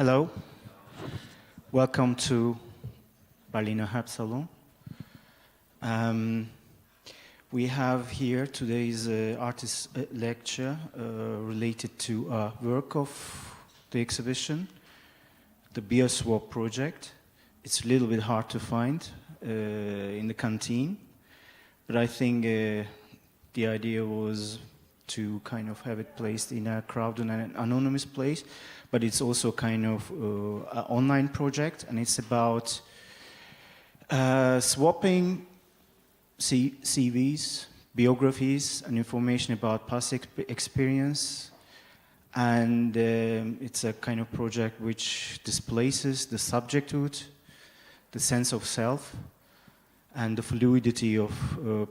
Hello, welcome to Berliner Herbstsalon. We have here today's artist lecture related to a work of the exhibition, the Beer Swap project. It's a little bit hard to find in the canteen, but I think the idea was to kind of have it placed in a crowded and an anonymous place, but it's also kind of an online project, and it's about swapping CVs, biographies, and information about past experience. And it's a kind of project which displaces the subjecthood, the sense of self, and the fluidity of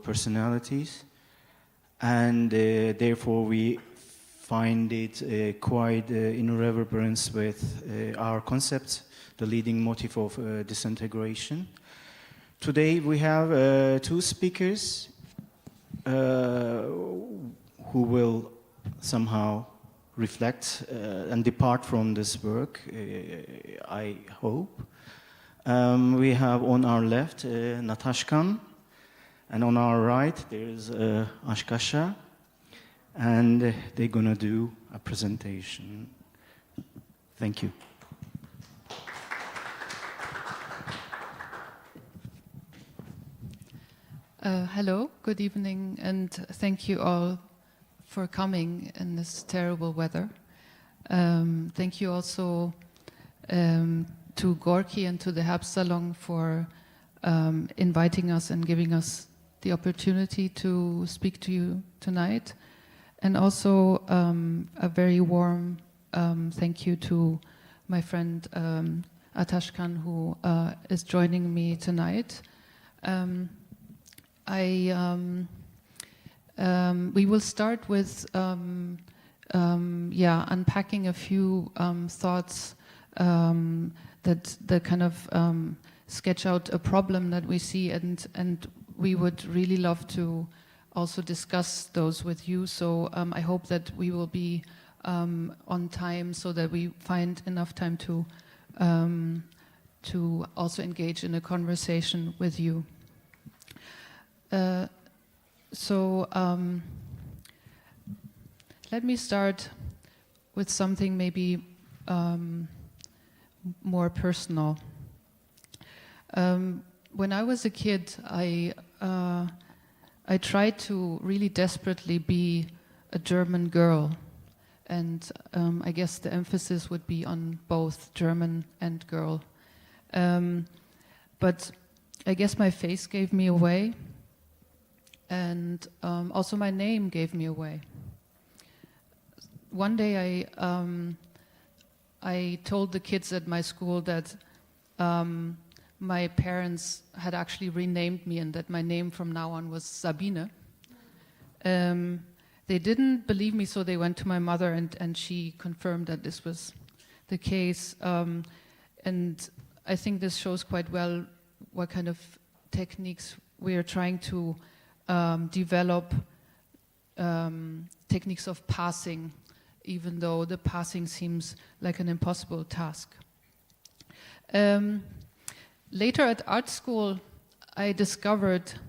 personalities. And therefore we find it quite in reverberance with our concept, the leading motif of disintegration. Today we have two speakers who will somehow reflect and depart from this work, I hope. We have on our left Natashkan, and on our right there's Ashkasha, and they're gonna do a presentation. Thank you. Hello, good evening, and thank you all for coming in this terrible weather. Thank you also to Gorky and to the Herbstsalon for inviting us and giving us the opportunity to speak to you tonight. And also a very warm thank you to my friend Atashkan, who is joining me tonight. We will start with unpacking a few thoughts that kind of sketch out a problem that we see, and we would really love to also discuss those with you. So I hope that we will be on time so that we find enough time to also engage in a conversation with you. Let me start with something maybe more personal. When I was a kid, I tried to really desperately be a German girl, and I guess the emphasis would be on both German and girl. But I guess my face gave me away, and also my name gave me away. One day I told the kids at my school that my parents had actually renamed me and that my name from now on was Sabine. They didn't believe me, so they went to my mother, and she confirmed that this was the case. And I think this shows quite well what kind of techniques we are trying to develop, techniques of passing, even though the passing seems like an impossible task. Later at art school, I discovered,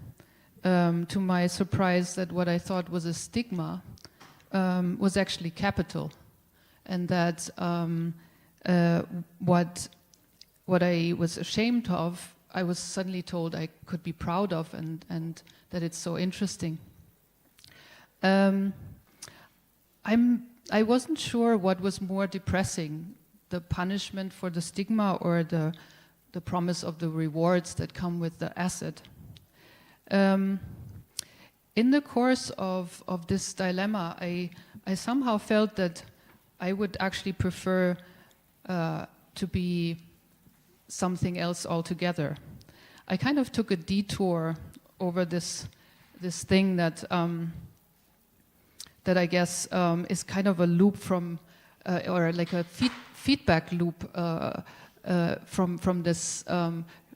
to my surprise, that what I thought was a stigma was actually capital, and that what I was ashamed of, I was suddenly told I could be proud of, and that it's so interesting. I wasn't sure what was more depressing, the punishment for the stigma or the promise of the rewards that come with the asset. In the course of this dilemma, I somehow felt that I would actually prefer to be something else altogether. I kind of took a detour over this thing that I guess is kind of a loop from, or like a feedback loop from this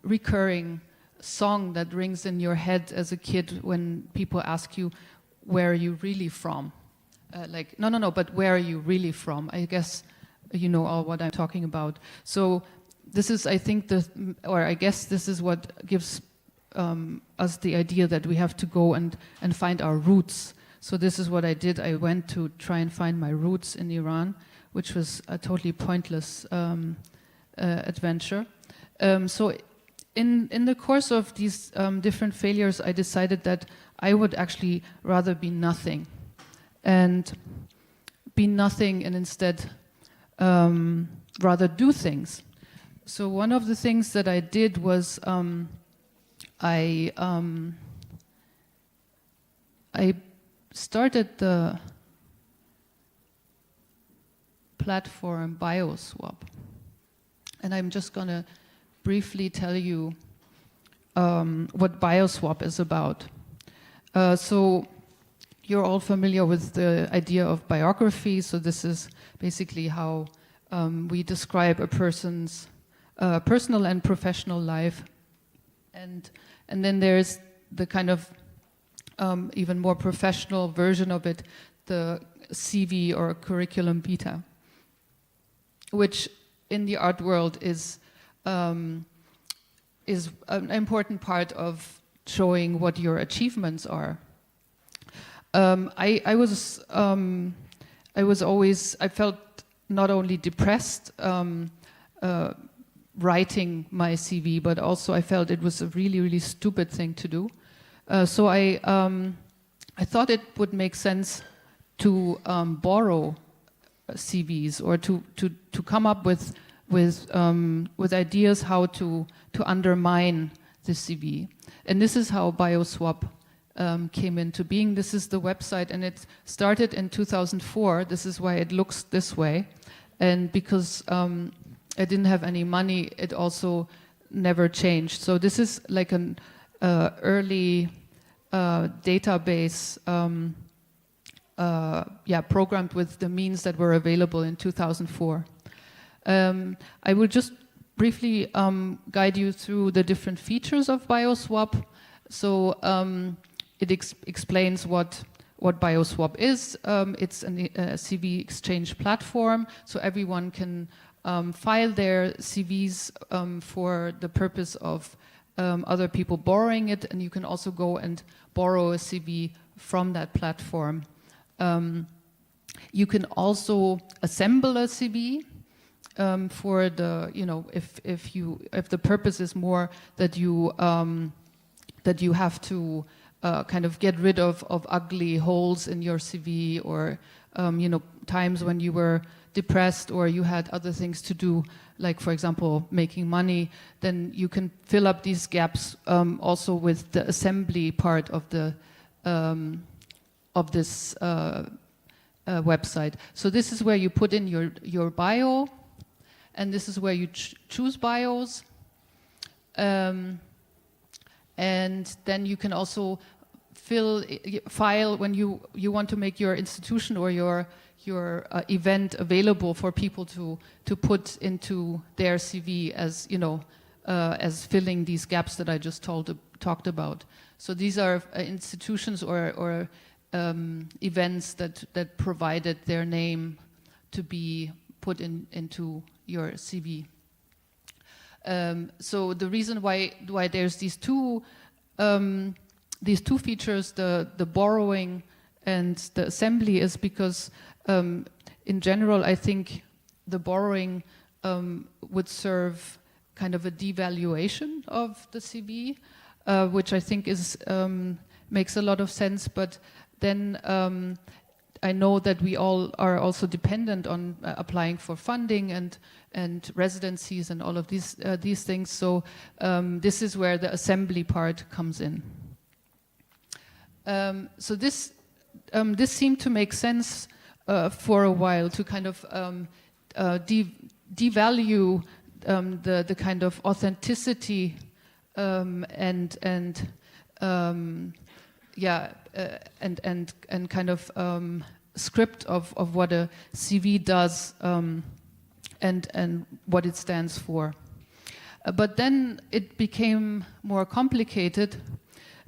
recurring song that rings in your head as a kid when people ask you, where are you really from? Like, no, but where are you really from? I guess you know all what I'm talking about. So this is, I think, I guess this is what gives us the idea that we have to go and find our roots. So this is what I did. I went to try and find my roots in Iran, which was a totally pointless adventure. So in the course of these different failures, I decided that I would actually rather be nothing, and instead rather do things. So one of the things that I did was I started the platform BioSwap, and I'm just going to briefly tell you what BioSwap is about. So you're all familiar with the idea of biography. So this is basically how we describe a person's personal and professional life, and then there's the kind of even more professional version of it, the CV or curriculum vitae, which in the art world is an important part of showing what your achievements are. I felt not only depressed writing my CV, but also I felt it was a really, really stupid thing to do. So I thought it would make sense to borrow CVs, or to come up with ideas how to undermine the CV. And this is how BioSwap came into being. This is the website, and it started in 2004. This is why it looks this way. And because I didn't have any money, it also never changed. So this is like an early database programmed with the means that were available in 2004. I will just briefly guide you through the different features of BioSwap. So it explains what BioSwap is. It's a CV exchange platform, so everyone can file their CVs for the purpose of other people borrowing it, and you can also go and borrow a CV from that platform. You can also assemble a CV for the, if the purpose is more that you have to kind of get rid of ugly holes in your CV, or times when you were depressed or you had other things to do, like for example making money, then you can fill up these gaps also with the assembly part of the of this website. So this is where you put in your bio, and this is where you choose bios, and then you can also file when you want to make your institution or your event available for people to put into their CV as filling these gaps that I just talked about. So these are institutions or events that provided their name to be put into your CV. So the reason why there's these two features, the borrowing and the assembly, is because in general I think the borrowing would serve kind of a devaluation of the CV, which I think is makes a lot of sense. But then I know that we all are also dependent on applying for funding and residencies and all of these things. So this is where the assembly part comes in. So this seemed to make sense for a while, to kind of devalue the kind of authenticity and kind of script of what a CV does and what it stands for. But then it became more complicated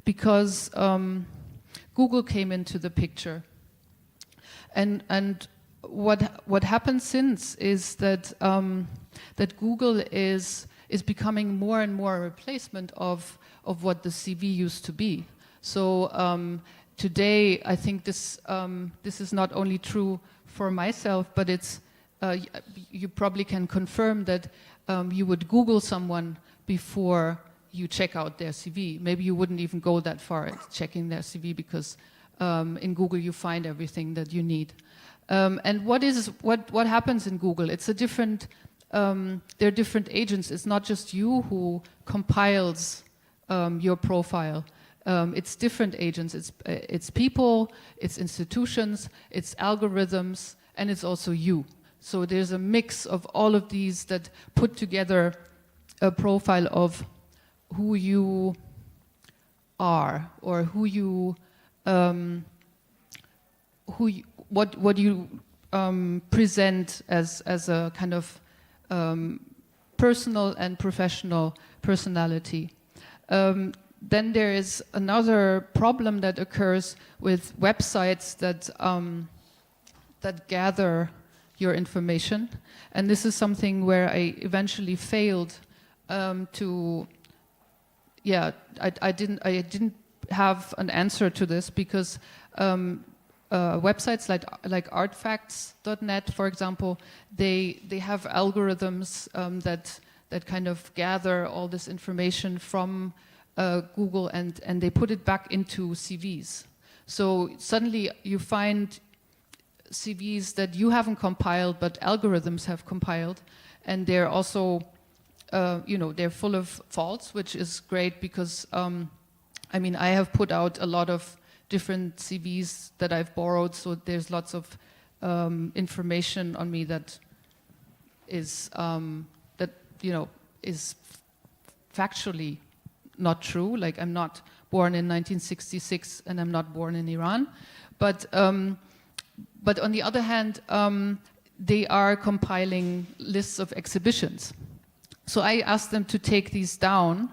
because Google came into the picture. And what happened since is that that Google is becoming more and more a replacement of what the CV used to be. So today, I think this is not only true for myself, but it's you probably can confirm that you would Google someone before you check out their CV. Maybe you wouldn't even go that far at checking their CV because in Google you find everything that you need. And what happens in Google? It's a different. There are different agents. It's not just you who compiles your profile. It's different agents. It's people. It's institutions. It's algorithms, and it's also you. So there's a mix of all of these that put together a profile of who you are, or what you present as a kind of personal and professional personality. Then there is another problem that occurs with websites that gather your information, and this is something where I eventually failed to. Yeah, I didn't have an answer to this because websites like artfacts.net, for example, they have algorithms that kind of gather all this information from Google and they put it back into CVs. So suddenly you find CVs that you haven't compiled, but algorithms have compiled, and they're also, they're full of faults, which is great because, I mean, I have put out a lot of different CVs that I've borrowed, so there's lots of information on me that is is factually not true. Like, I'm not born in 1966 and I'm not born in Iran, but on the other hand, they are compiling lists of exhibitions. So I asked them to take these down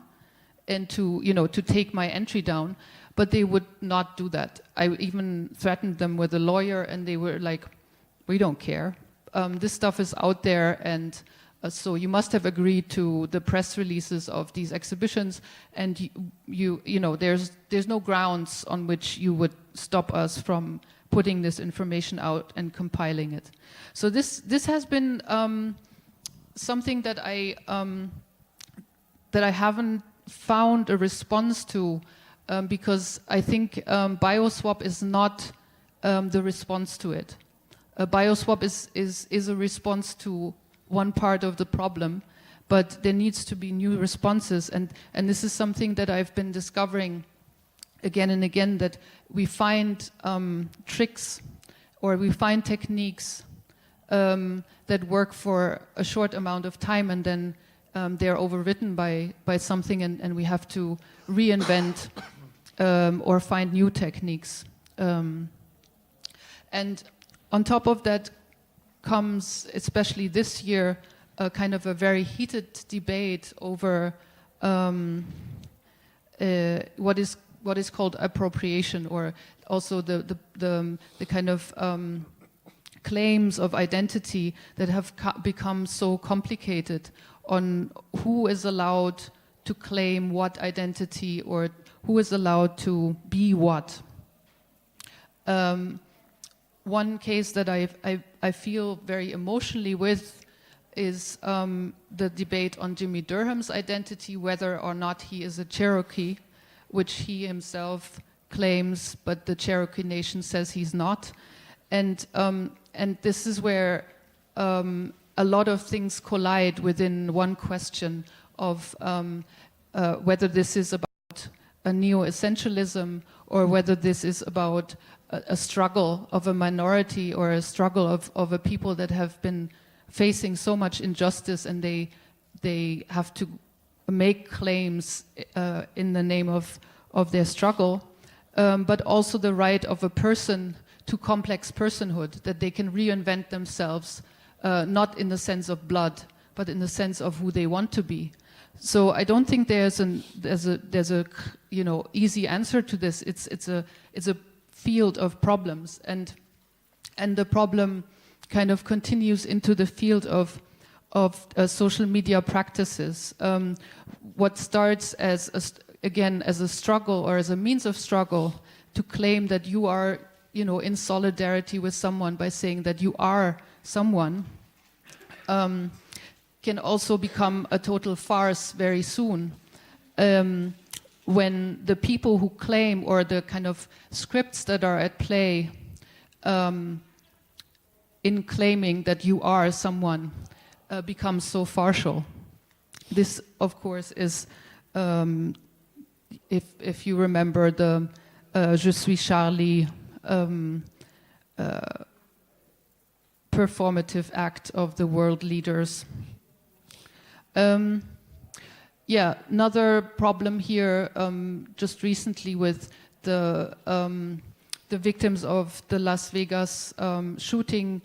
and to take my entry down, but they would not do that. I even threatened them with a lawyer, and they were like, "We don't care. This stuff is out there, and so you must have agreed to the press releases of these exhibitions, and there's no grounds on which you would stop us from putting this information out and compiling it." So this has been something that I haven't found a response to. Because I think Bioswap is not the response to it. Bioswap is a response to one part of the problem, but there needs to be new responses, and this is something that I've been discovering again and again, that we find tricks or we find techniques that work for a short amount of time, and then they're overwritten by something, and we have to reinvent or find new techniques. And on top of that comes, especially this year, a kind of a very heated debate over what is called appropriation, or also the kind of claims of identity that have become so complicated on who is allowed to claim what identity, or who is allowed to be what. One case that I feel very emotionally with is the debate on Jimmy Durham's identity, whether or not he is a Cherokee, which he himself claims, but the Cherokee Nation says he's not. And this is where a lot of things collide within one question of whether this is about a neo-essentialism, or whether this is about a struggle of a minority, or a struggle of a people that have been facing so much injustice, and they have to make claims in the name of their struggle, but also the right of a person to complex personhood, that they can reinvent themselves, not in the sense of blood, but in the sense of who they want to be. So I don't think there's a easy answer to this. It's a field of problems, and the problem kind of continues into the field of social media practices. What starts as again as a struggle or as a means of struggle to claim that you are, in solidarity with someone by saying that you are someone, can also become a total farce very soon. When the people who claim, or the kind of scripts that are at play in claiming that you are someone, becomes so partial. This, of course, is, if you remember the Je suis Charlie performative act of the world leaders. Another problem here, just recently with the victims of the Las Vegas shooting,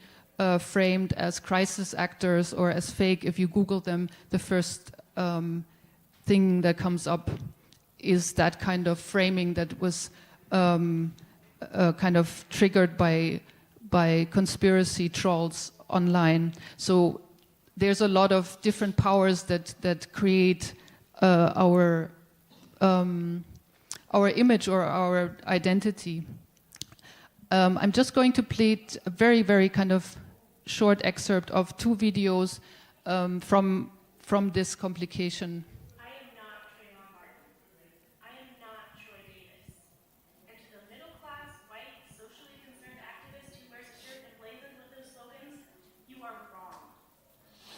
framed as crisis actors or as fake. If you Google them, the first thing that comes up is that kind of framing that was kind of triggered by conspiracy trolls online. So there's a lot of different powers that create our image or our identity. I'm just going to play a very, very kind of short excerpt of 2 videos from this complication. I am not Trayvon Martin. I am not Troy Davis. And to the middle-class, white, socially concerned activist who wears a shirt emblazoned with those slogans, you are wrong.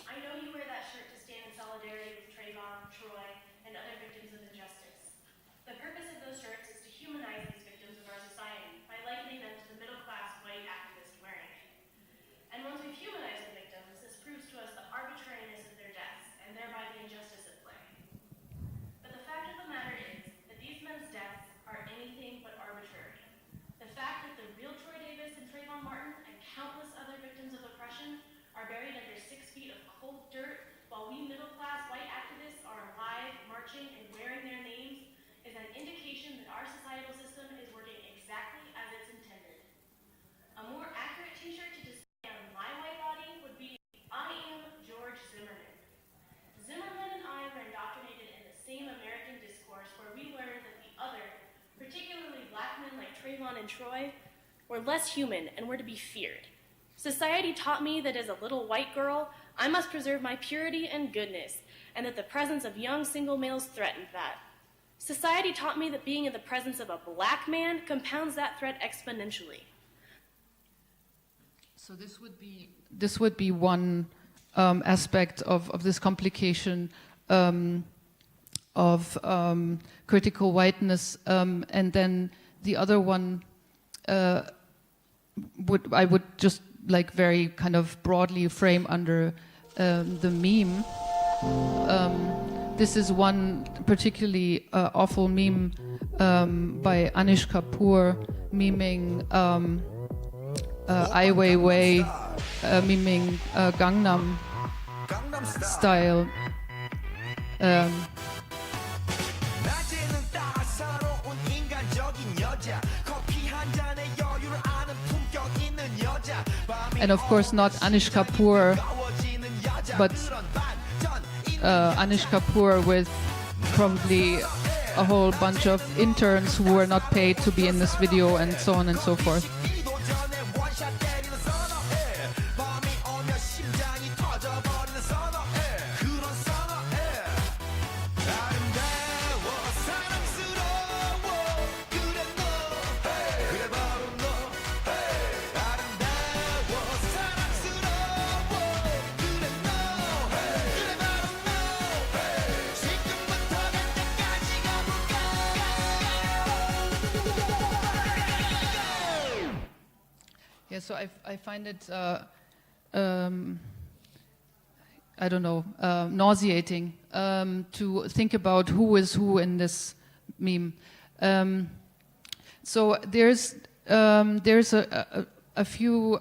I know you wear that shirt to stand in solidarity with Trayvon, Troy, and other victims of injustice. The purpose of those shirts is to humanize these victims of our society by likening them to the middle-class, white activist wearing it. And once we've humanized the victims, this proves to us the arbitrariness of their deaths, and thereby the injustice at play. But the fact of the matter is that these men's deaths are anything but arbitrary. The fact that the real Troy Davis and Trayvon Martin and countless other victims of oppression are buried under 6 feet of cold dirt while we middle-class white activists are alive, marching, and wearing their names is an indication that our societal system is working exactly as it's intended. A more accurate t-shirt to display on my white body would be, I am George Zimmerman. Zimmerman and I were indoctrinated in the same American discourse where we learned that the other, particularly black men like Trayvon and Troy, were less human and were to be feared. Society taught me that as a little white girl, I must preserve my purity and goodness, and that the presence of young single males threatened that. Society taught me that being in the presence of a black man compounds that threat exponentially. So this would be one aspect of this complication of critical whiteness, and then the other one I would just like very kind of broadly frame under the meme. This is one particularly awful meme by Anish Kapoor miming Ai Weiwei, miming Gangnam Style. And of course not Anish Kapoor, but Anish Kapoor with probably a whole bunch of interns who were not paid to be in this video, and so on and so forth. Yeah, so I find it, I don't know, nauseating to think about who is who in this meme. So there's a few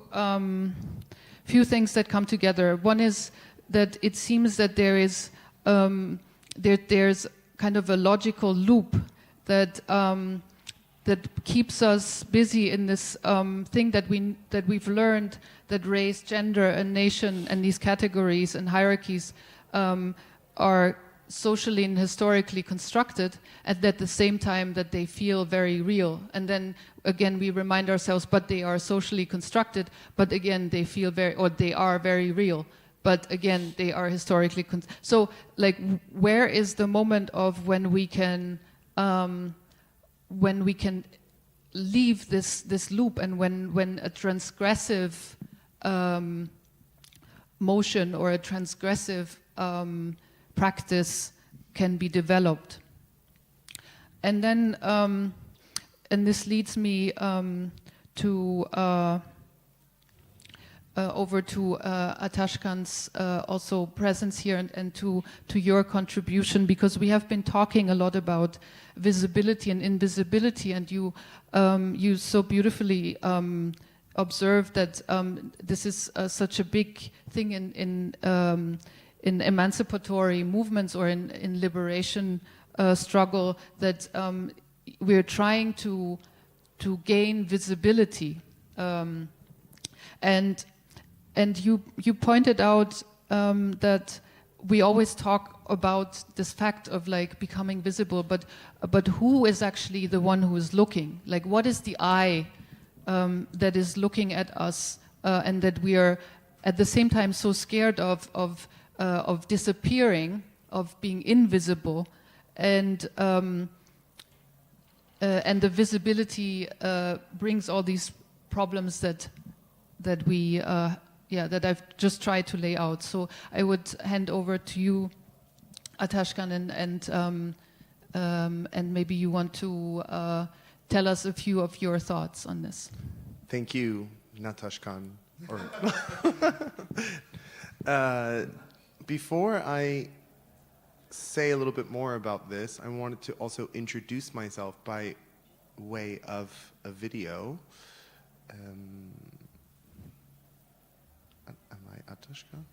things that come together. One is that it seems that there's kind of a logical loop that that keeps us busy in this thing that we've learned, that race, gender, and nation, and these categories and hierarchies are socially and historically constructed, and at the same time that they feel very real. And then again we remind ourselves, but they are socially constructed, but again they feel they are very real, but again they are historically so like where is the moment of when we can leave this loop, and when a transgressive motion or a transgressive practice can be developed. And then, and this leads me to over to Atashkan's also presence here, and to your contribution, because we have been talking a lot about visibility and invisibility, and you so beautifully observed that this is such a big thing in emancipatory movements or in liberation struggle, that we're trying to gain visibility, and you pointed out that we always talk about this fact of like becoming visible, but who is actually the one who is looking? Like, what is the eye that is looking at us, and that we are at the same time so scared of disappearing, of being invisible, and the visibility brings all these problems that we that I've just tried to lay out. So I would hand over to you, Atashkan, and maybe you want to tell us a few of your thoughts on this. Thank you, Natashkan. Before I say a little bit more about this, I wanted to also introduce myself by way of a video. Am I Atashka?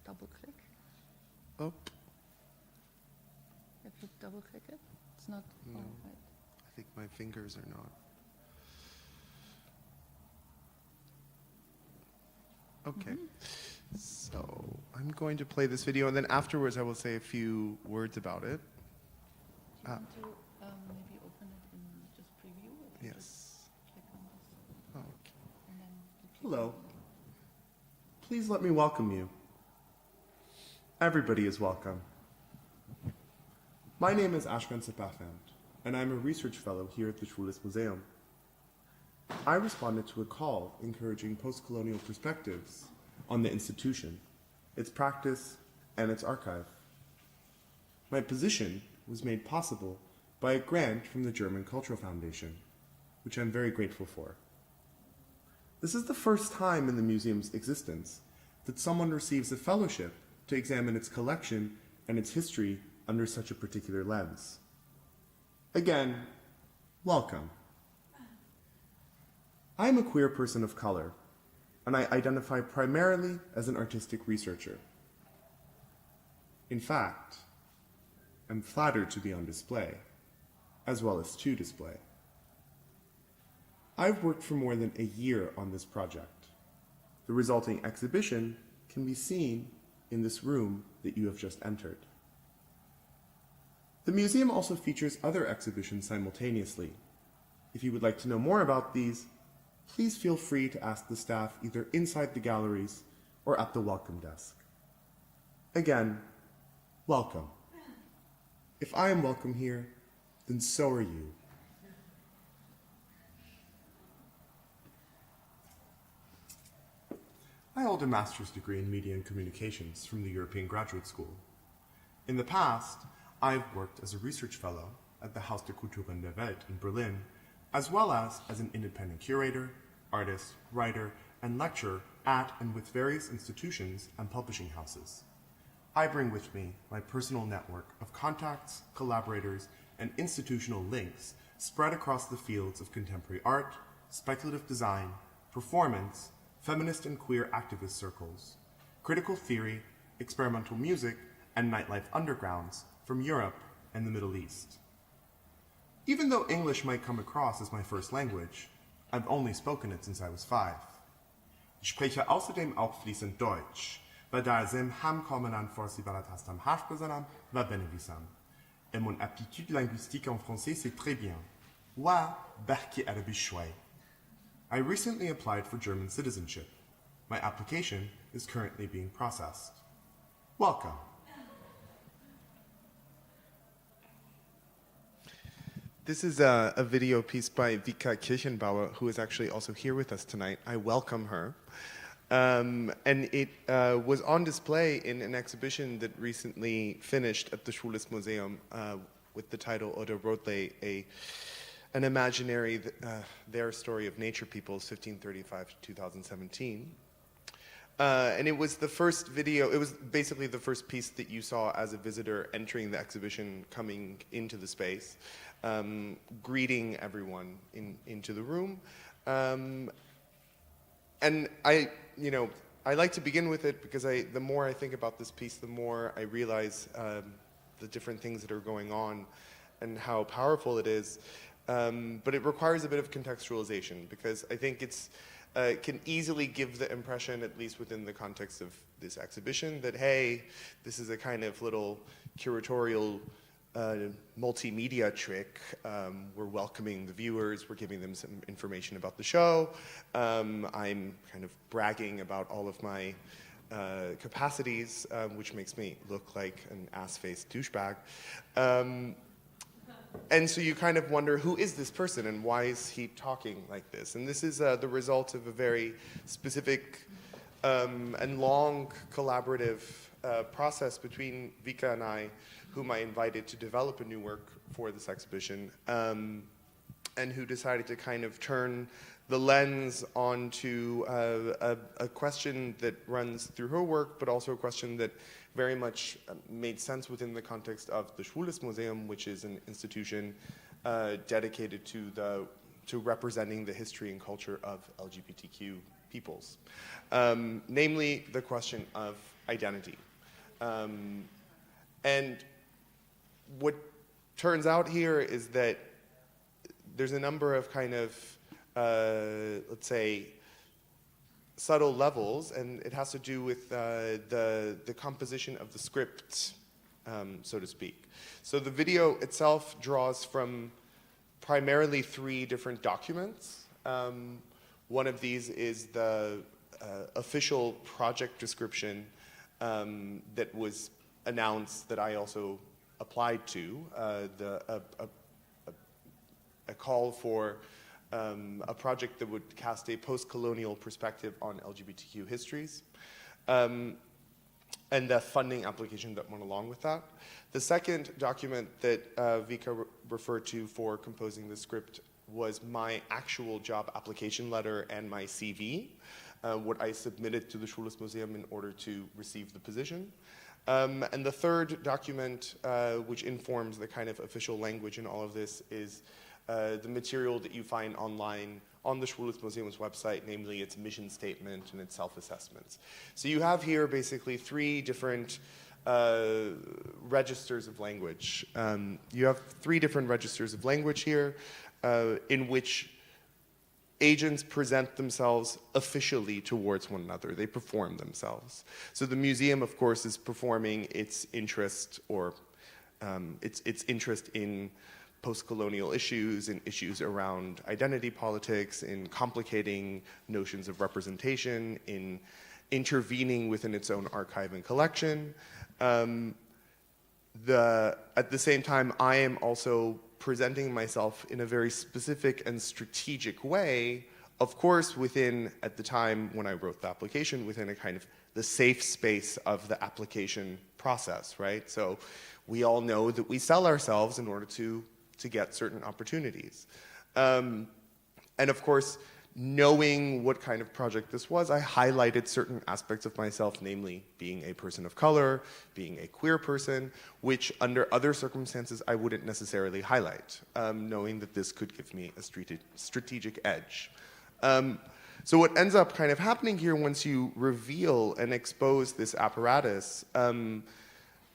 Double click. Oh, If you double click it, it's not. no. right. I think my fingers are not. Okay. So I'm going to play this video, and then afterwards I will say a few words about it. Do you want to maybe open it in just preview? If you Yes. just click on this, Okay. and then you click Hello. on Please let me welcome you. Everybody is welcome. My name is Ashkan Sepafand, and I'm a research fellow here at the Schwules Museum. I responded to a call encouraging post-colonial perspectives on the institution, its practice, and its archive. My position was made possible by a grant from the German Cultural Foundation, which I'm very grateful for. This is the first time in the museum's existence that someone receives a fellowship to examine its collection and its history under such a particular lens. Again, welcome. I am a queer person of color, and I identify primarily as an artistic researcher. In fact, I'm flattered to be on display, as well as to display. I've worked for more than a year on this project. The resulting exhibition can be seen in this room that you have just entered. The museum also features other exhibitions simultaneously. If you would like to know more about these, please feel free to ask the staff either inside the galleries or at the welcome desk. Again, welcome. If I am welcome here, then so are you. I hold a master's degree in media and communications from the European Graduate School. In the past, I've worked as a research fellow at the Haus der Kulturen der Welt in Berlin, as well as an independent curator, artist, writer, and lecturer at and with various institutions and publishing houses. I bring with me my personal network of contacts, collaborators, and institutional links spread across the fields of contemporary art, speculative design, performance, feminist and queer activist circles, critical theory, experimental music, and nightlife undergrounds from Europe, and the Middle East. Even though English might come across as my first language, I've only spoken it since I was 5. Ich spreche außerdem auch fließend Deutsch, و در ضمن هم کاملا فارسی بلد هستم حرف بزنم و بنویسم. Et mon aptitude linguistique en français c'est très bien. و بحكي عربي شوي. I recently applied for German citizenship. My application is currently being processed. Welcome. This is a video piece by Vika Kirchenbauer, who is actually also here with us tonight. I welcome her. And it was on display in an exhibition that recently finished at the Schwules Museum with the title Oder Rotle, an imaginary, their story of nature peoples, 1535 to 2017. And it was the first video, it was basically the first piece that you saw as a visitor entering the exhibition, coming into the space, greeting everyone into the room. And I like to begin with it because the more I think about this piece, the more I realize the different things that are going on and how powerful it is. But it requires a bit of contextualization because I think it can easily give the impression, at least within the context of this exhibition, that, hey, this is a kind of little curatorial multimedia trick. We're welcoming the viewers, we're giving them some information about the show. I'm kind of bragging about all of my capacities, which makes me look like an ass-faced douchebag. And so you kind of wonder, who is this person and why is he talking like this? And this is the result of a very specific and long collaborative process between Vika and I, whom I invited to develop a new work for this exhibition, and who decided to kind of turn the lens onto a question that runs through her work, but also a question that very much made sense within the context of the Schwules Museum, which is an institution dedicated to representing the history and culture of LGBTQ peoples, namely the question of identity. And what turns out here is that there's a number of kind of, let's say, subtle levels, and it has to do with the composition of the script, so to speak. So the video itself draws from primarily 3 different documents. One of these is the official project description that was announced that I also applied to, a call for a project that would cast a post-colonial perspective on LGBTQ histories, and the funding application that went along with that. The second document that Vika referred to for composing the script was my actual job application letter and my CV, what I submitted to the Schwules Museum in order to receive the position. And the third document, which informs the kind of official language in all of this, is the material that you find online on the Schwules Museum's website, namely its mission statement and its self-assessments. So you have here basically 3 different registers of language. You have 3 different registers of language here in which agents present themselves officially towards one another. They perform themselves. So the museum, of course, is performing its interest or its interest in post-colonial issues and issues around identity politics, in complicating notions of representation, in intervening within its own archive and collection. At the same time, I am also presenting myself in a very specific and strategic way, of course within, at the time when I wrote the application, within a kind of the safe space of the application process, right? So we all know that we sell ourselves in order to get certain opportunities. And of course, knowing what kind of project this was, I highlighted certain aspects of myself, namely being a person of color, being a queer person, which under other circumstances I wouldn't necessarily highlight, knowing that this could give me a strategic edge. So what ends up kind of happening here once you reveal and expose this apparatus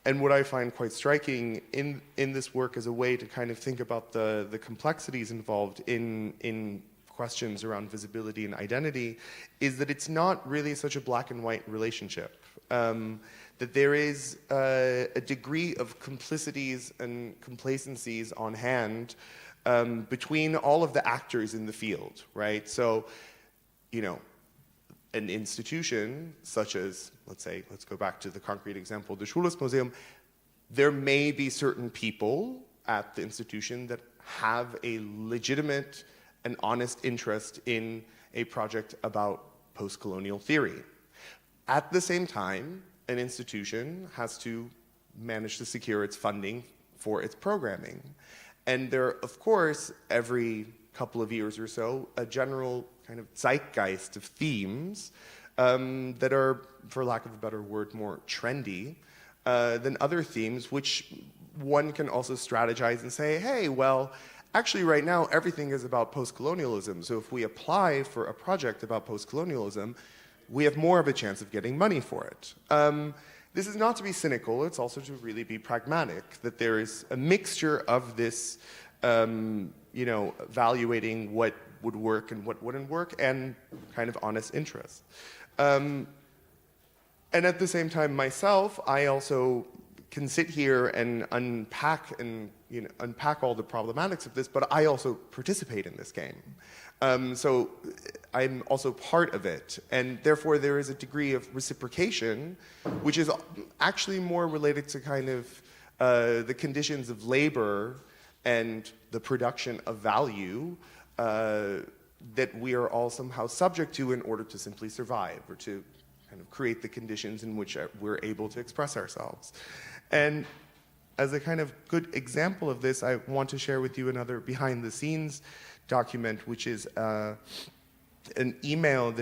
And what I find quite striking in this work as a way to kind of think about the complexities involved in questions around visibility and identity is that it's not really such a black and white relationship. That there is a degree of complicities and complacencies on hand between all of the actors in the field, right? So, you know, an institution such as, let's go back to the concrete example, the Schulesmuseum, there may be certain people at the institution that have a legitimate and honest interest in a project about post-colonial theory. At the same time, an institution has to manage to secure its funding for its programming. And there, of course, every couple of years or so, a general kind of zeitgeist of themes that are, for lack of a better word, more trendy than other themes, which one can also strategize and say, hey, well, actually right now everything is about post-colonialism, so if we apply for a project about post-colonialism, we have more of a chance of getting money for it. This is not to be cynical, it's also to really be pragmatic, that there is a mixture of this, you know, evaluating what would work and what wouldn't work, and kind of honest interest. And at the same time, myself, I also can sit here and unpack all the problematics of this, but I also participate in this game. So I'm also part of it, and therefore there is a degree of reciprocation, which is actually more related to kind of the conditions of labor and the production of value that we are all somehow subject to in order to simply survive, or to kind of create the conditions in which we're able to express ourselves. And as a kind of good example of this, I want to share with you another behind-the-scenes document, which is an email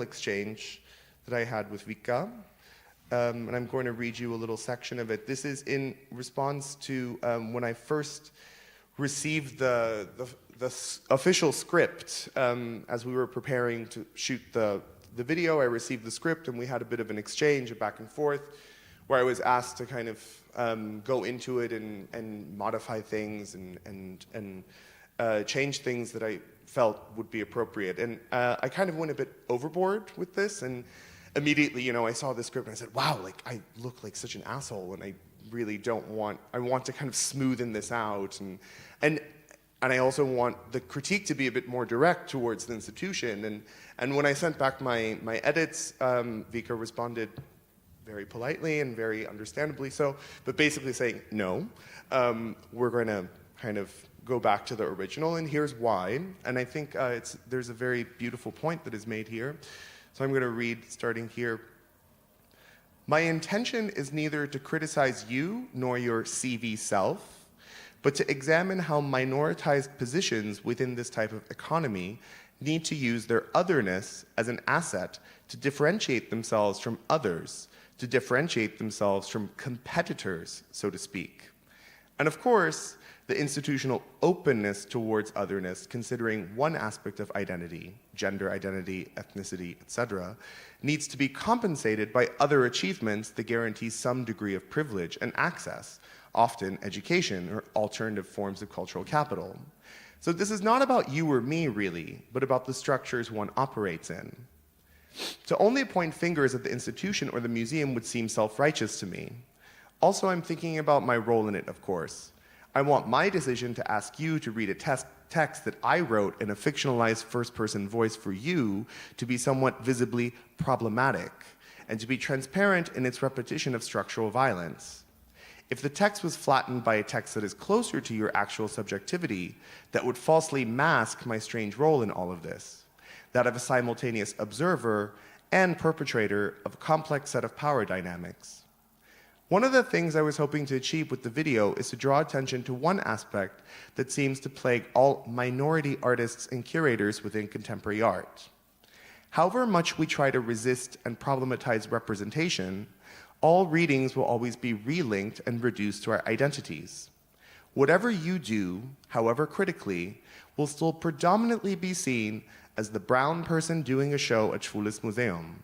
exchange that I had with Vika. And I'm going to read you a little section of it. This is in response to when I first received the official script. As we were preparing to shoot the video, I received the script, and we had a bit of an exchange, a back and forth, where I was asked to kind of go into it and modify things and change things that I felt would be appropriate. And I kind of went a bit overboard with this, and immediately, you know, I saw the script and I said, wow, like I look like such an asshole, and I really don't want, I want to kind of smoothen this out, and I also want the critique to be a bit more direct towards the institution. And when I sent back my edits, Vika responded very politely and very understandably so, but basically saying, no, we're going to kind of go back to the original, and here's why. And I think there's a very beautiful point that is made here. So I'm going to read starting here. My intention is neither to criticize you nor your CV self, but to examine how minoritized positions within this type of economy need to use their otherness as an asset to differentiate themselves from others, to differentiate themselves from competitors, so to speak. And of course, the institutional openness towards otherness, considering one aspect of identity, gender identity, ethnicity, etc., needs to be compensated by other achievements that guarantee some degree of privilege and access, often education or alternative forms of cultural capital. So this is not about you or me, really, but about the structures one operates in. To only point fingers at the institution or the museum would seem self-righteous to me. Also, I'm thinking about my role in it, of course. I want my decision to ask you to read a text that I wrote in a fictionalized first-person voice for you to be somewhat visibly problematic, and to be transparent in its repetition of structural violence. If the text was flattened by a text that is closer to your actual subjectivity, that would falsely mask my strange role in all of this, that of a simultaneous observer and perpetrator of a complex set of power dynamics. One of the things I was hoping to achieve with the video is to draw attention to one aspect that seems to plague all minority artists and curators within contemporary art. However much we try to resist and problematize representation, all readings will always be relinked and reduced to our identities. Whatever you do, however critically, will still predominantly be seen as the brown person doing a show at Schwules Museum.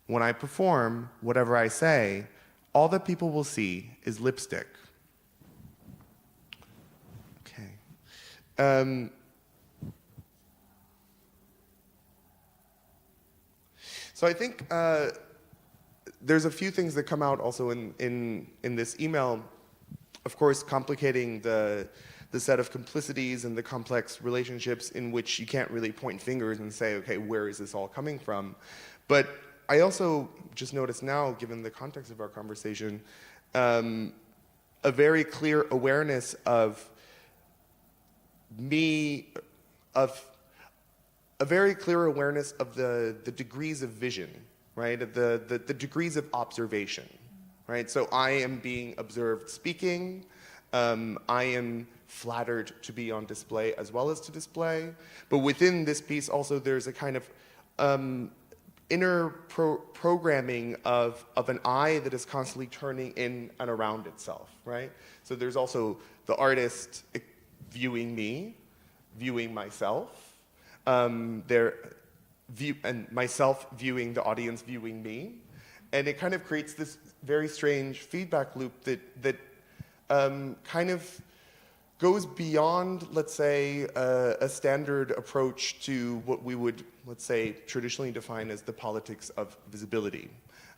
When I perform, whatever I say, all that people will see is lipstick. Okay. So I think there's a few things that come out also in this email, of course, complicating the set of complicities and the complex relationships in which you can't really point fingers and say, okay, where is this all coming from? But I also just noticed now, given the context of our conversation, a very clear awareness of me, of a very clear awareness of the degrees of vision, right? Of the degrees of observation, right? So I am being observed speaking. I am flattered to be on display as well as to display. But within this piece also there's a kind of inner programming of an eye that is constantly turning in and around itself, right? So there's also the artist viewing me, viewing myself, and myself viewing the audience viewing me. And it kind of creates this very strange feedback loop that kind of goes beyond, let's say, a standard approach to what we would, let's say, traditionally define as the politics of visibility.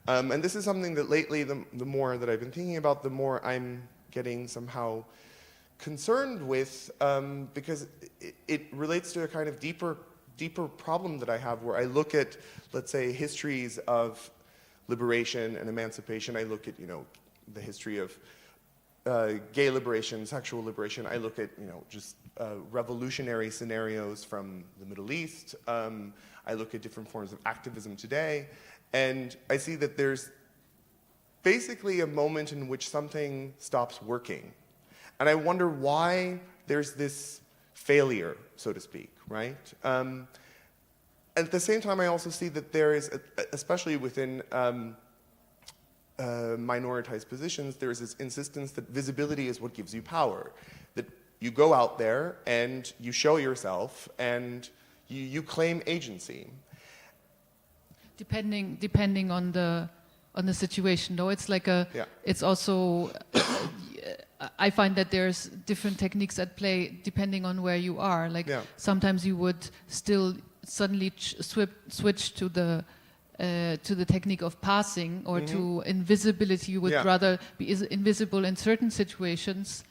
And this is something that lately, the more that I've been thinking about, the more I'm getting somehow concerned with, because it relates to a kind of deeper problem that I have, where I look at, let's say, histories of liberation and emancipation. I look at, the history of gay liberation, sexual liberation. I look at, just revolutionary scenarios from the Middle East. I look at different forms of activism today, and I see that there's basically a moment in which something stops working. And I wonder why there's this failure, so to speak, right? At the same time, I also see that there is, especially within minoritized positions, there is this insistence that visibility is what gives you power. That you go out there and you show yourself and you claim agency. Depending on the situation, though, it's like it's also. I find that there's different techniques at play depending on where you are. Like sometimes you would still suddenly switch to the technique of passing or to invisibility. You would rather be invisible in certain situations,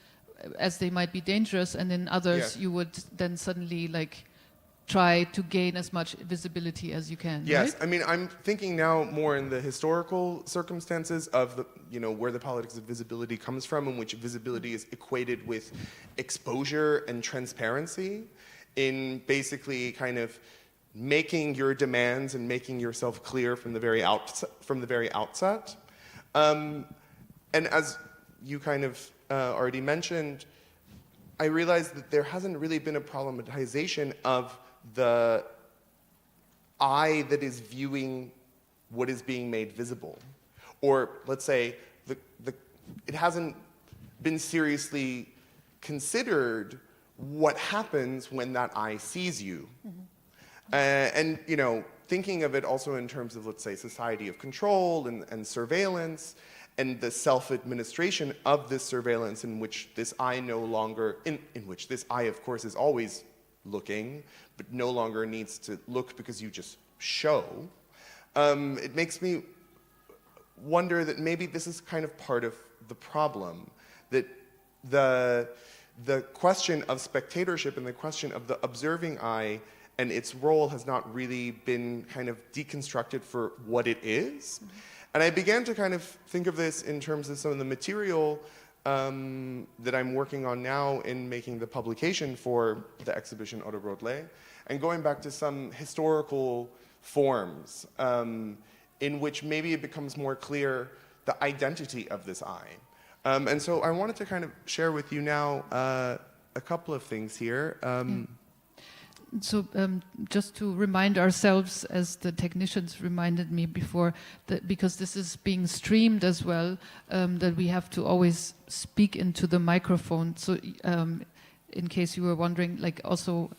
as they might be dangerous, and in others you would then suddenly try to gain as much visibility as you can. Yes, right? I mean, I'm thinking now more in the historical circumstances of where the politics of visibility comes from, in which visibility is equated with exposure and transparency, in basically kind of making your demands and making yourself clear from the very outset. And as you kind of already mentioned, I realized that there hasn't really been a problematization of the eye that is viewing what is being made visible. Or let's say it hasn't been seriously considered what happens when that eye sees you. And thinking of it also in terms of, let's say, society of control and surveillance, and the self-administration of this surveillance, in which this eye no longer, in which this eye, of course, is always looking, but no longer needs to look because you just show. It makes me wonder that maybe this is kind of part of the problem, that the question of spectatorship and the question of the observing eye and its role has not really been kind of deconstructed for what it is. And I began to kind of think of this in terms of some of the material that I'm working on now in making the publication for the exhibition Otto Brodley, and going back to some historical forms in which maybe it becomes more clear the identity of this eye. And so I wanted to kind of share with you now a couple of things here. So just to remind ourselves, as the technicians reminded me before, that because this is being streamed as well, that we have to always speak into the microphone. So in case you were wondering, also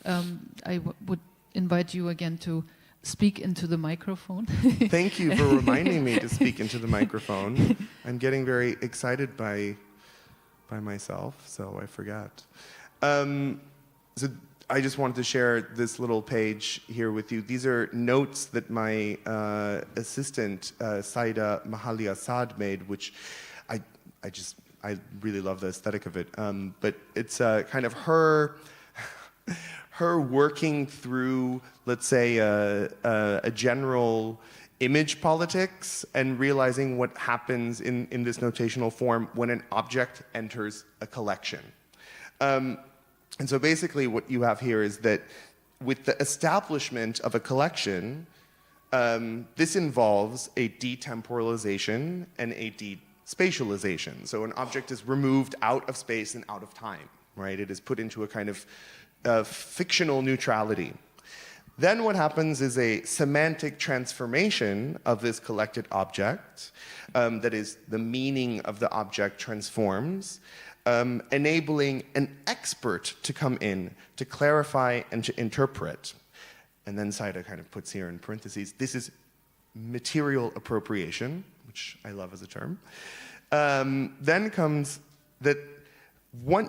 I would invite you again to speak into the microphone. Thank you for reminding me to speak into the microphone. I'm getting very excited by myself, so I forgot. So I just wanted to share this little page here with you. These are notes that my assistant, Saida Mahali Assad, made, which I really love the aesthetic of it. But it's kind of her working through, let's say, a general image politics and realizing what happens in this notational form when an object enters a collection. And so basically what you have here is that with the establishment of a collection, this involves a detemporalization and a despatialization. So an object is removed out of space and out of time, right? It is put into a kind of fictional neutrality. Then what happens is a semantic transformation of this collected object, that is, the meaning of the object transforms, enabling an expert to come in to clarify and to interpret. And then Saida kind of puts here in parentheses, this is material appropriation, which I love as a term. Then comes that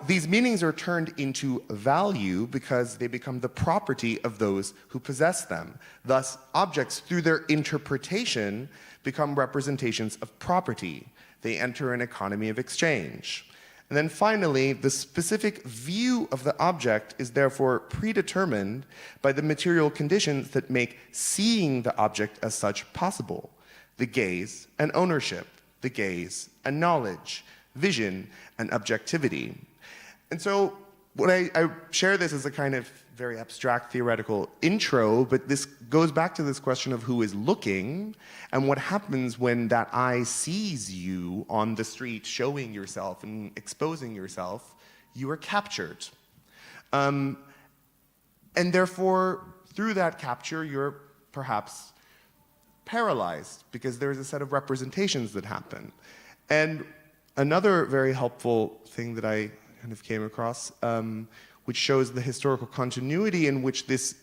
these meanings are turned into value because they become the property of those who possess them. Thus, objects, through their interpretation, become representations of property. They enter an economy of exchange. And then finally, the specific view of the object is therefore predetermined by the material conditions that make seeing the object as such possible. The gaze and ownership, the gaze and knowledge, vision and objectivity. And so when I share this as a kind of very abstract theoretical intro, but this goes back to this question of who is looking and what happens when that eye sees you on the street showing yourself and exposing yourself, you are captured. And therefore, through that capture, you're perhaps paralyzed because there's a set of representations that happen. And another very helpful thing that I kind of came across, which shows the historical continuity in which this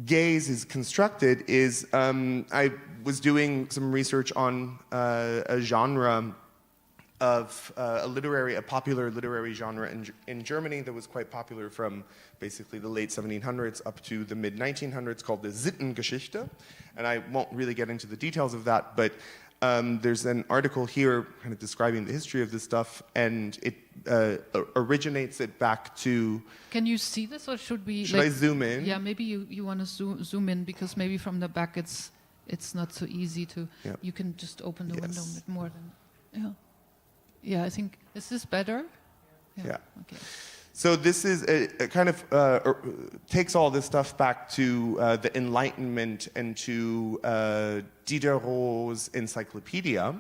gaze is constructed, is I was doing some research on a genre of a popular literary genre in Germany that was quite popular from basically the late 1700s up to the mid 1900s, called the Sittengeschichte. And I won't really get into the details of that, but there's an article here kind of describing the history of this stuff, and it originates it back to... Can you see this, or should we... Should I zoom in? Yeah, maybe you want to zoom in, because maybe from the back it's not so easy to... Yeah. You can just open the window a Yes. bit more than... Yeah. Yeah, I think... Is this better? Yeah. Okay. So this is a kind of takes all this stuff back to the Enlightenment and to Diderot's encyclopedia.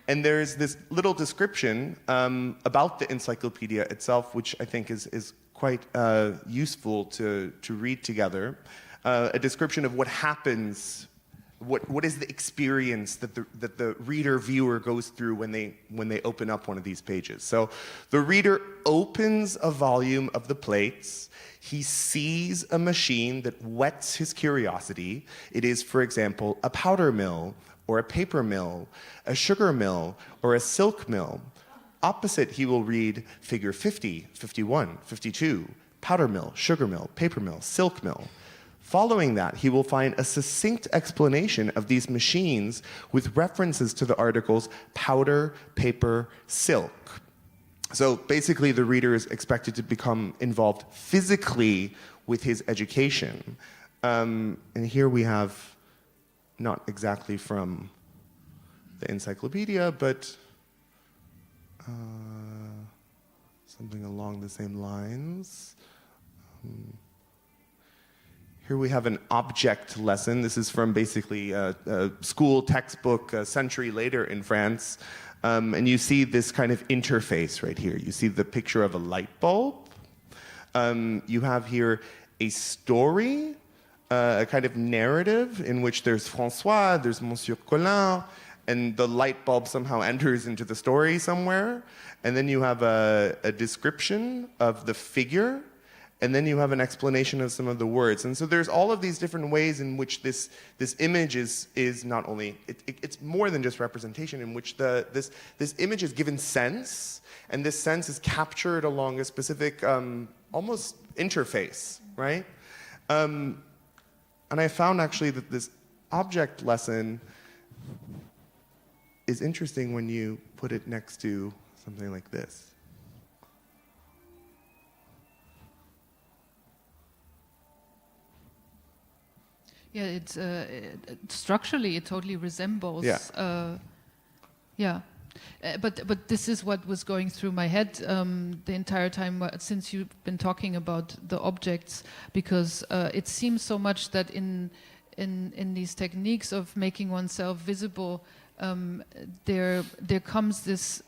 And there's this little description about the encyclopedia itself, which I think is quite useful to read together. A description of what happens, what is the experience that the reader viewer goes through when they open up one of these pages. So the reader opens a volume of the plates. He sees a machine that whets his curiosity. It is, for example, a powder mill or a paper mill, a sugar mill or a silk mill. Opposite, he will read figure 50, 51, 52, powder mill, sugar mill, paper mill, silk mill. Following that, he will find a succinct explanation of these machines with references to the articles powder, paper, silk. So basically, the reader is expected to become involved physically with his education. And here we have, not exactly from the encyclopedia, but something along the same lines. Here we have an object lesson. This is from basically a school textbook a century later in France. And you see this kind of interface right here. You see the picture of a light bulb. You have here a story, a kind of narrative in which there's François, there's Monsieur Colin, and the light bulb somehow enters into the story somewhere. And then you have a description of the figure. and then you have an explanation of some of the words. And so there's all of these different ways in which this image is not only, it's more than just representation, in which this image is given sense, and this sense is captured along a specific almost interface, right? And I found actually that this object lesson is interesting when you put it next to something like this. Yeah, it's structurally it totally resembles. Yeah. Yeah. But this is what was going through my head the entire time since you've been talking about the objects, because it seems so much that in these techniques of making oneself visible, there comes this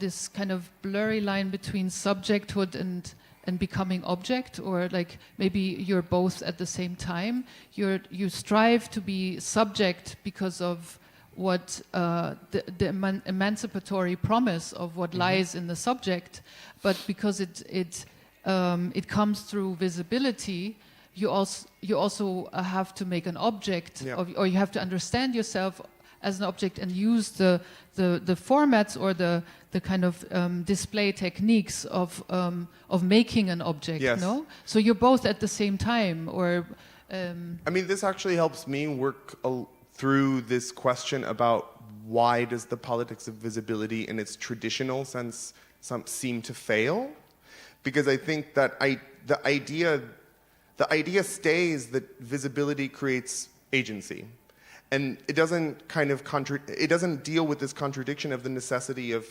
this kind of blurry line between subjecthood and becoming object, or like maybe you're both at the same time. You strive to be subject because of what the emancipatory promise of what lies in the subject, but because it comes through visibility, you also have to make an object, or you have to understand yourself as an object and use the formats or the kind of display techniques of making an object. Yes. No, so you're both at the same time, or. I mean, this actually helps me work through this question about why does the politics of visibility in its traditional sense seem to fail? Because I think that the idea stays that visibility creates agency. And it doesn't kind of it doesn't deal with this contradiction of the necessity of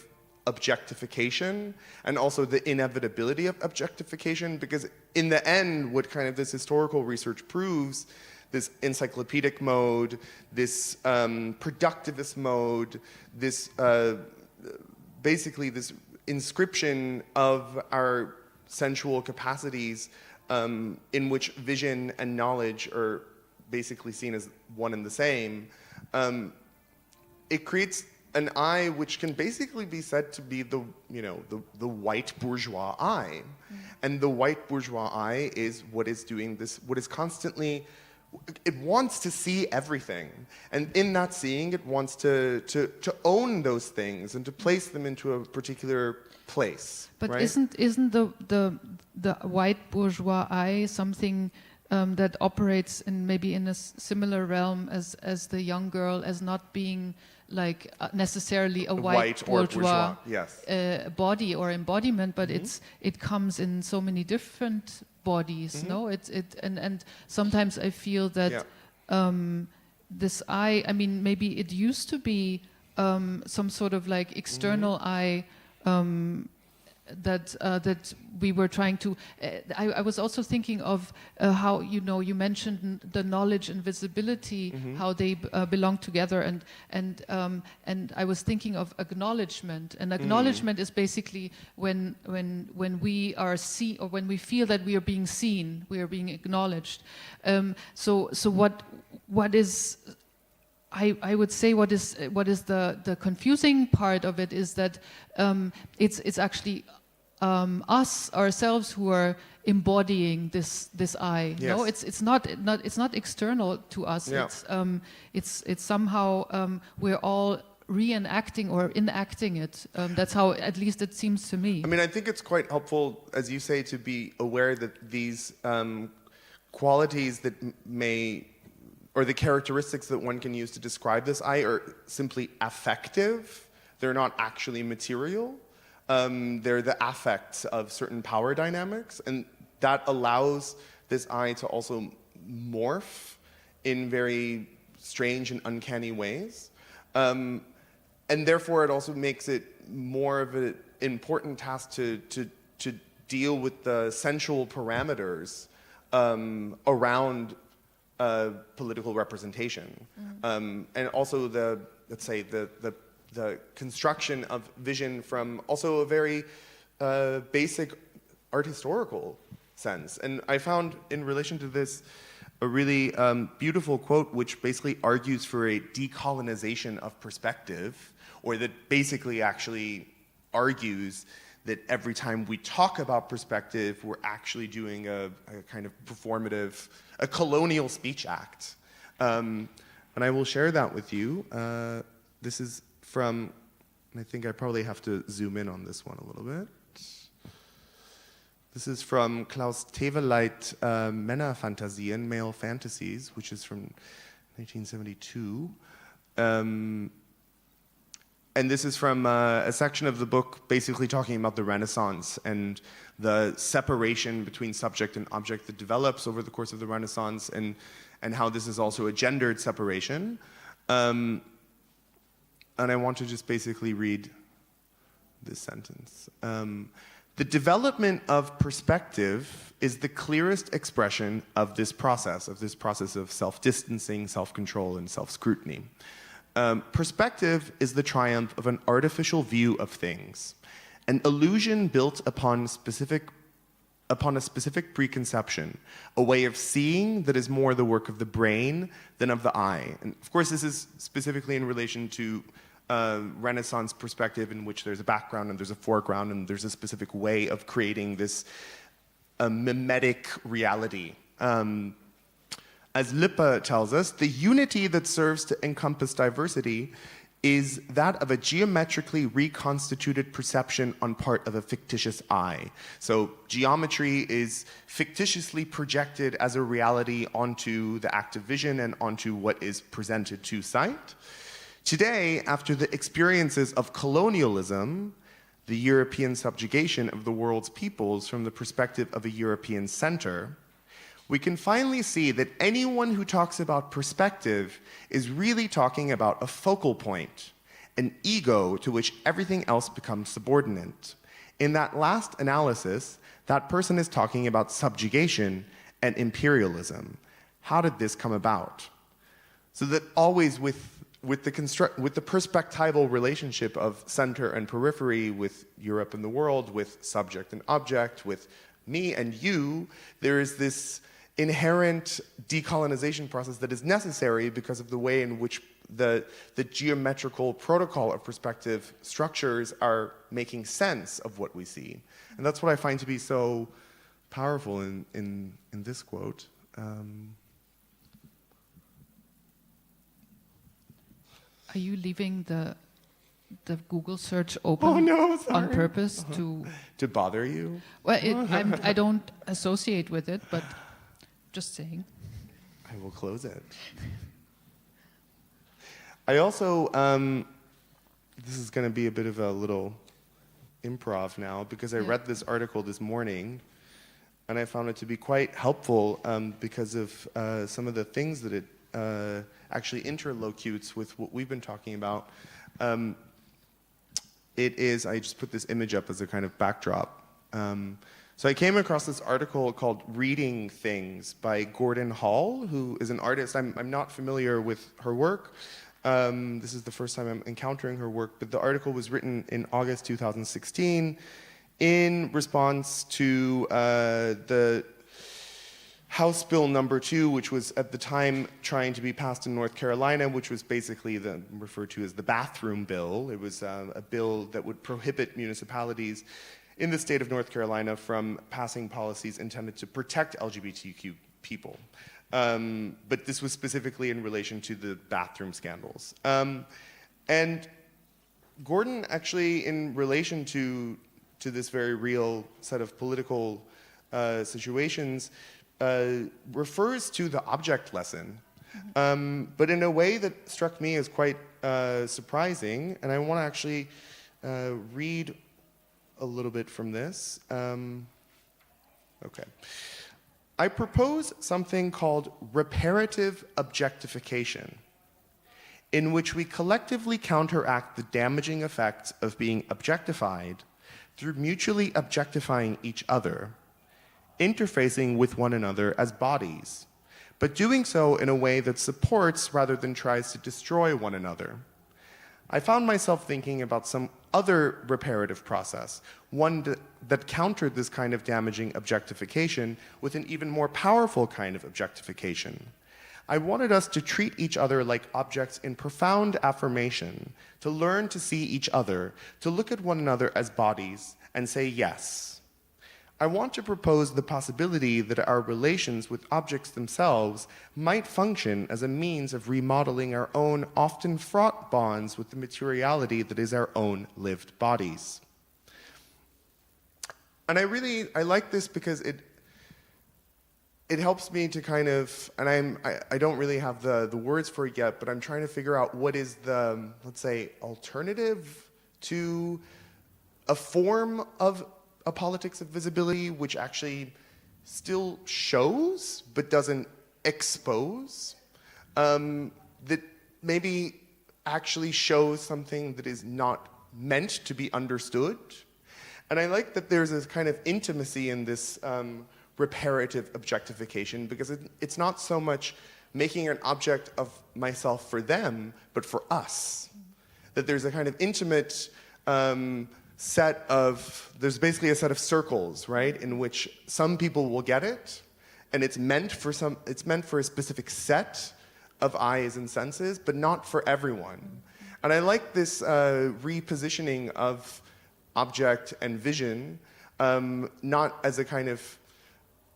objectification and also the inevitability of objectification, because in the end, what kind of this historical research proves, this encyclopedic mode, this productivist mode, this basically this inscription of our sensual capacities in which vision and knowledge are basically seen as one and the same, it creates an eye which can basically be said to be the white bourgeois eye. And the white bourgeois eye is what is doing this, what is constantly, it wants to see everything. And in that seeing, it wants to own those things and to place them into a particular place. But right? isn't the white bourgeois eye something that operates maybe in a similar realm as the young girl, as not being like necessarily a white bourgeois yes. Body or embodiment, but it comes in so many different bodies. No, and sometimes I feel that this eye. I mean, maybe it used to be some sort of like external eye. That we were trying to. I was also thinking of how you mentioned the knowledge and visibility, how they belong together, and I was thinking of acknowledgement. And acknowledgement is basically when we are seen, or when we feel that we are being seen, we are being acknowledged. So what is. I would say what is the confusing part of it is that it's actually us ourselves who are embodying this I. Yes. No, it's not external to us. Yeah. It's somehow we're all reenacting or enacting it. That's how at least it seems to me. I mean, I think it's quite helpful, as you say, to be aware that these qualities that or the characteristics that one can use to describe this I are simply affective. They're not actually material. They're the affects of certain power dynamics, and that allows this I to also morph in very strange and uncanny ways. And therefore, it also makes it more of an important task to deal with the sensual parameters around political representation, and also the construction of vision from also a very basic art historical sense. And I found in relation to this a really beautiful quote which basically argues for a decolonization of perspective, or that basically actually argues that every time we talk about perspective, we're actually doing a kind of performative, a colonial speech act. And I will share that with you. This is from, and I think I probably have to zoom in on this one a little bit. This is from Klaus Teweleit, Männerfantasien, Male Fantasies, which is from 1972. And this is from a section of the book basically talking about the Renaissance and the separation between subject and object that develops over the course of the Renaissance, and how this is also a gendered separation. And I want to just basically read this sentence. The development of perspective is the clearest expression of this process of self-distancing, self-control, and self-scrutiny. Perspective is the triumph of an artificial view of things, an illusion built upon a specific preconception, a way of seeing that is more the work of the brain than of the eye. And of course, this is specifically in relation to Renaissance perspective, in which there's a background and there's a foreground and there's a specific way of creating this mimetic reality. As Lippe tells us, the unity that serves to encompass diversity is that of a geometrically reconstituted perception on part of a fictitious eye. So geometry is fictitiously projected as a reality onto the active vision and onto what is presented to sight. Today, after the experiences of colonialism, the European subjugation of the world's peoples from the perspective of a European center, we can finally see that anyone who talks about perspective is really talking about a focal point, an ego to which everything else becomes subordinate. In that last analysis, that person is talking about subjugation and imperialism. How did this come about? So that always with the perspectival relationship of center and periphery, with Europe and the world, with subject and object, with me and you, there is this inherent decolonization process that is necessary because of the way in which the geometrical protocol of perspective structures are making sense of what we see. And that's what I find to be so powerful in this quote. Are you leaving the Google search open on purpose to bother you? Well, I don't associate with it, but just saying. I will close it. I also, this is going to be a bit of a little improv now, because I read this article this morning, and I found it to be quite helpful because of some of the things that it actually interlocutes with what we've been talking about. It is, I just put this image up as a kind of backdrop. So I came across this article called Reading Things by Gordon Hall, who is an artist. I'm not familiar with her work. This is the first time I'm encountering her work, but the article was written in August 2016 in response to the House Bill number 2, which was at the time trying to be passed in North Carolina, which was basically referred to as the bathroom bill. It was a bill that would prohibit municipalities in the state of North Carolina from passing policies intended to protect LGBTQ people. But this was specifically in relation to the bathroom scandals. And Gordon actually, in relation to this very real set of political situations, refers to the object lesson, but in a way that struck me as quite surprising. And I want to actually read a little bit from this. Okay. I propose something called reparative objectification, in which we collectively counteract the damaging effects of being objectified through mutually objectifying each other, interfacing with one another as bodies, but doing so in a way that supports rather than tries to destroy one another. I found myself thinking about some other reparative process, one that countered this kind of damaging objectification with an even more powerful kind of objectification. I wanted us to treat each other like objects in profound affirmation, to learn to see each other, to look at one another as bodies and say yes. I want to propose the possibility that our relations with objects themselves might function as a means of remodeling our own often fraught bonds with the materiality that is our own lived bodies. And I like this because it helps me to kind of, and I don't really have the words for it yet, but I'm trying to figure out what is the, let's say, alternative to a form of a politics of visibility which actually still shows but doesn't expose, that maybe actually shows something that is not meant to be understood. And I like that there's this kind of intimacy in this reparative objectification, because it's not so much making an object of myself for them, but for us. That there's a kind of intimate there's basically a set of circles, right, in which some people will get it, and it's meant for a specific set of eyes and senses, but not for everyone. And I like this repositioning of object and vision, not as a kind of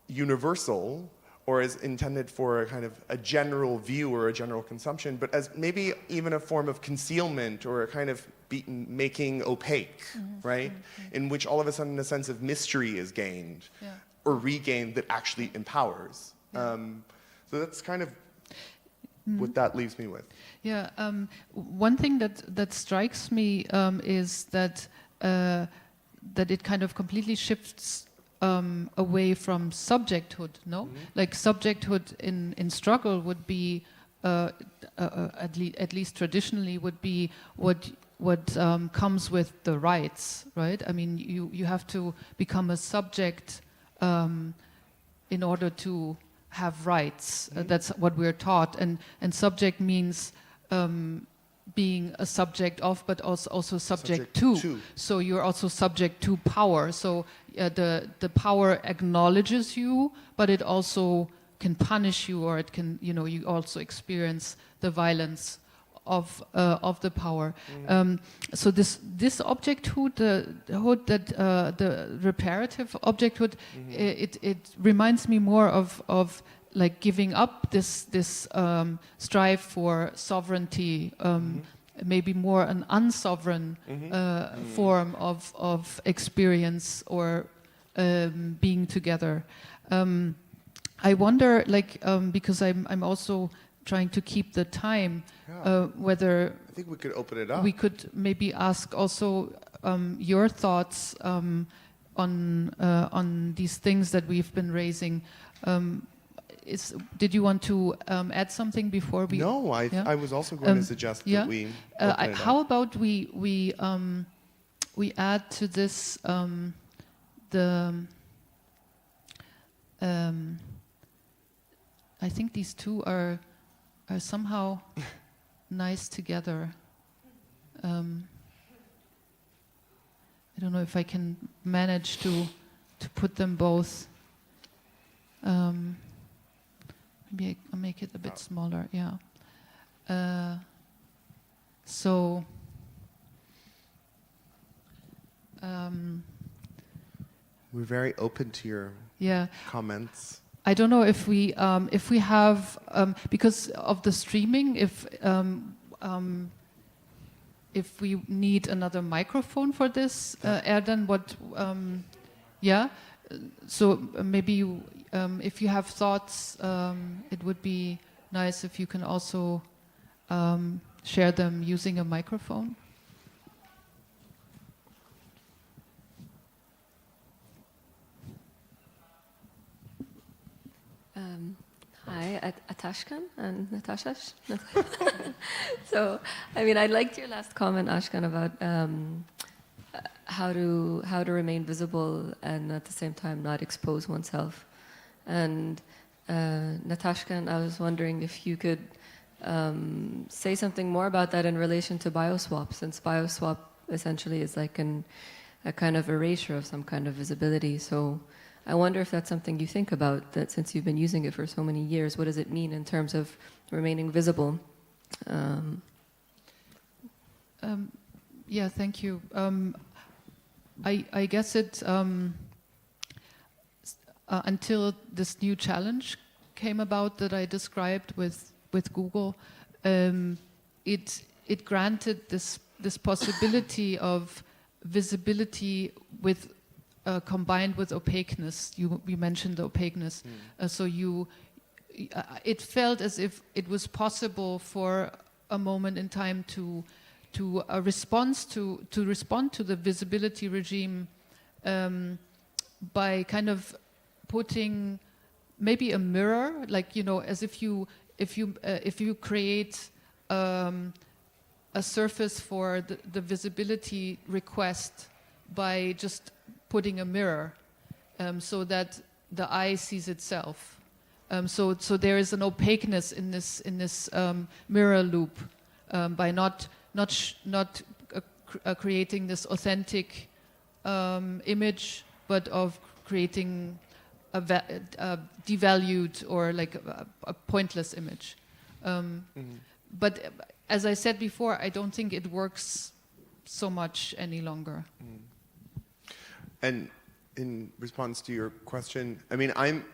universal or as intended for a kind of a general view or a general consumption, but as maybe even a form of concealment or a kind of making opaque, right? In which all of a sudden a sense of mystery is gained or regained that actually empowers. So that's kind of what that leaves me with. Yeah, one thing that strikes me is that it kind of completely shifts away from subjecthood, no? Like subjecthood in struggle would be, at least traditionally, would be what comes with the rights, right? I mean, you have to become a subject in order to have rights. That's what we're taught, and subject means being a subject of, but also subject to. So you're also subject to power. So the power acknowledges you, but it also can punish you, or it can, you also experience the violence of the power. So this objecthood, the reparative objecthood, it reminds me more of like giving up this strive for sovereignty, maybe more an unsovereign form of experience or being together. I wonder, because I'm also trying to keep the time, whether I think we could open it up. we could maybe ask also your thoughts on these things that we've been raising. Did you want to add something before we? No, I was also going to suggest that we open it how up. about we add to this I think these two are somehow nice together. I don't know if I can manage to put them both. Maybe I'll make it a bit smaller. Yeah. So. We're very open to your comments. I don't know if we have because of the streaming, if we need another microphone for this, Erdan, what? So maybe you, if you have thoughts, it would be nice if you can also share them using a microphone. Hi, Atashkan and Natasha. So, I mean, I liked your last comment, Ashkan, about how to remain visible and at the same time not expose oneself. And Natashkan, I was wondering if you could say something more about that in relation to bioswap, since bioswap essentially is like a kind of erasure of some kind of visibility. So I wonder if that's something you think about, that since you've been using it for so many years, what does it mean in terms of remaining visible? Yeah, thank you. I guess it, until this new challenge came about that I described with Google, it granted this possibility of visibility with combined with opaqueness. You mentioned the opaqueness, so it felt as if it was possible for a moment in time to respond to the visibility regime by kind of putting maybe a mirror, like, you know, as if you create a surface for the visibility request by just putting a mirror, so that the eye sees itself. So there is an opaqueness in this mirror loop by not creating this authentic image, but of creating a devalued or like a pointless image. But as I said before, I don't think it works so much any longer. And in response to your question, I mean, I'm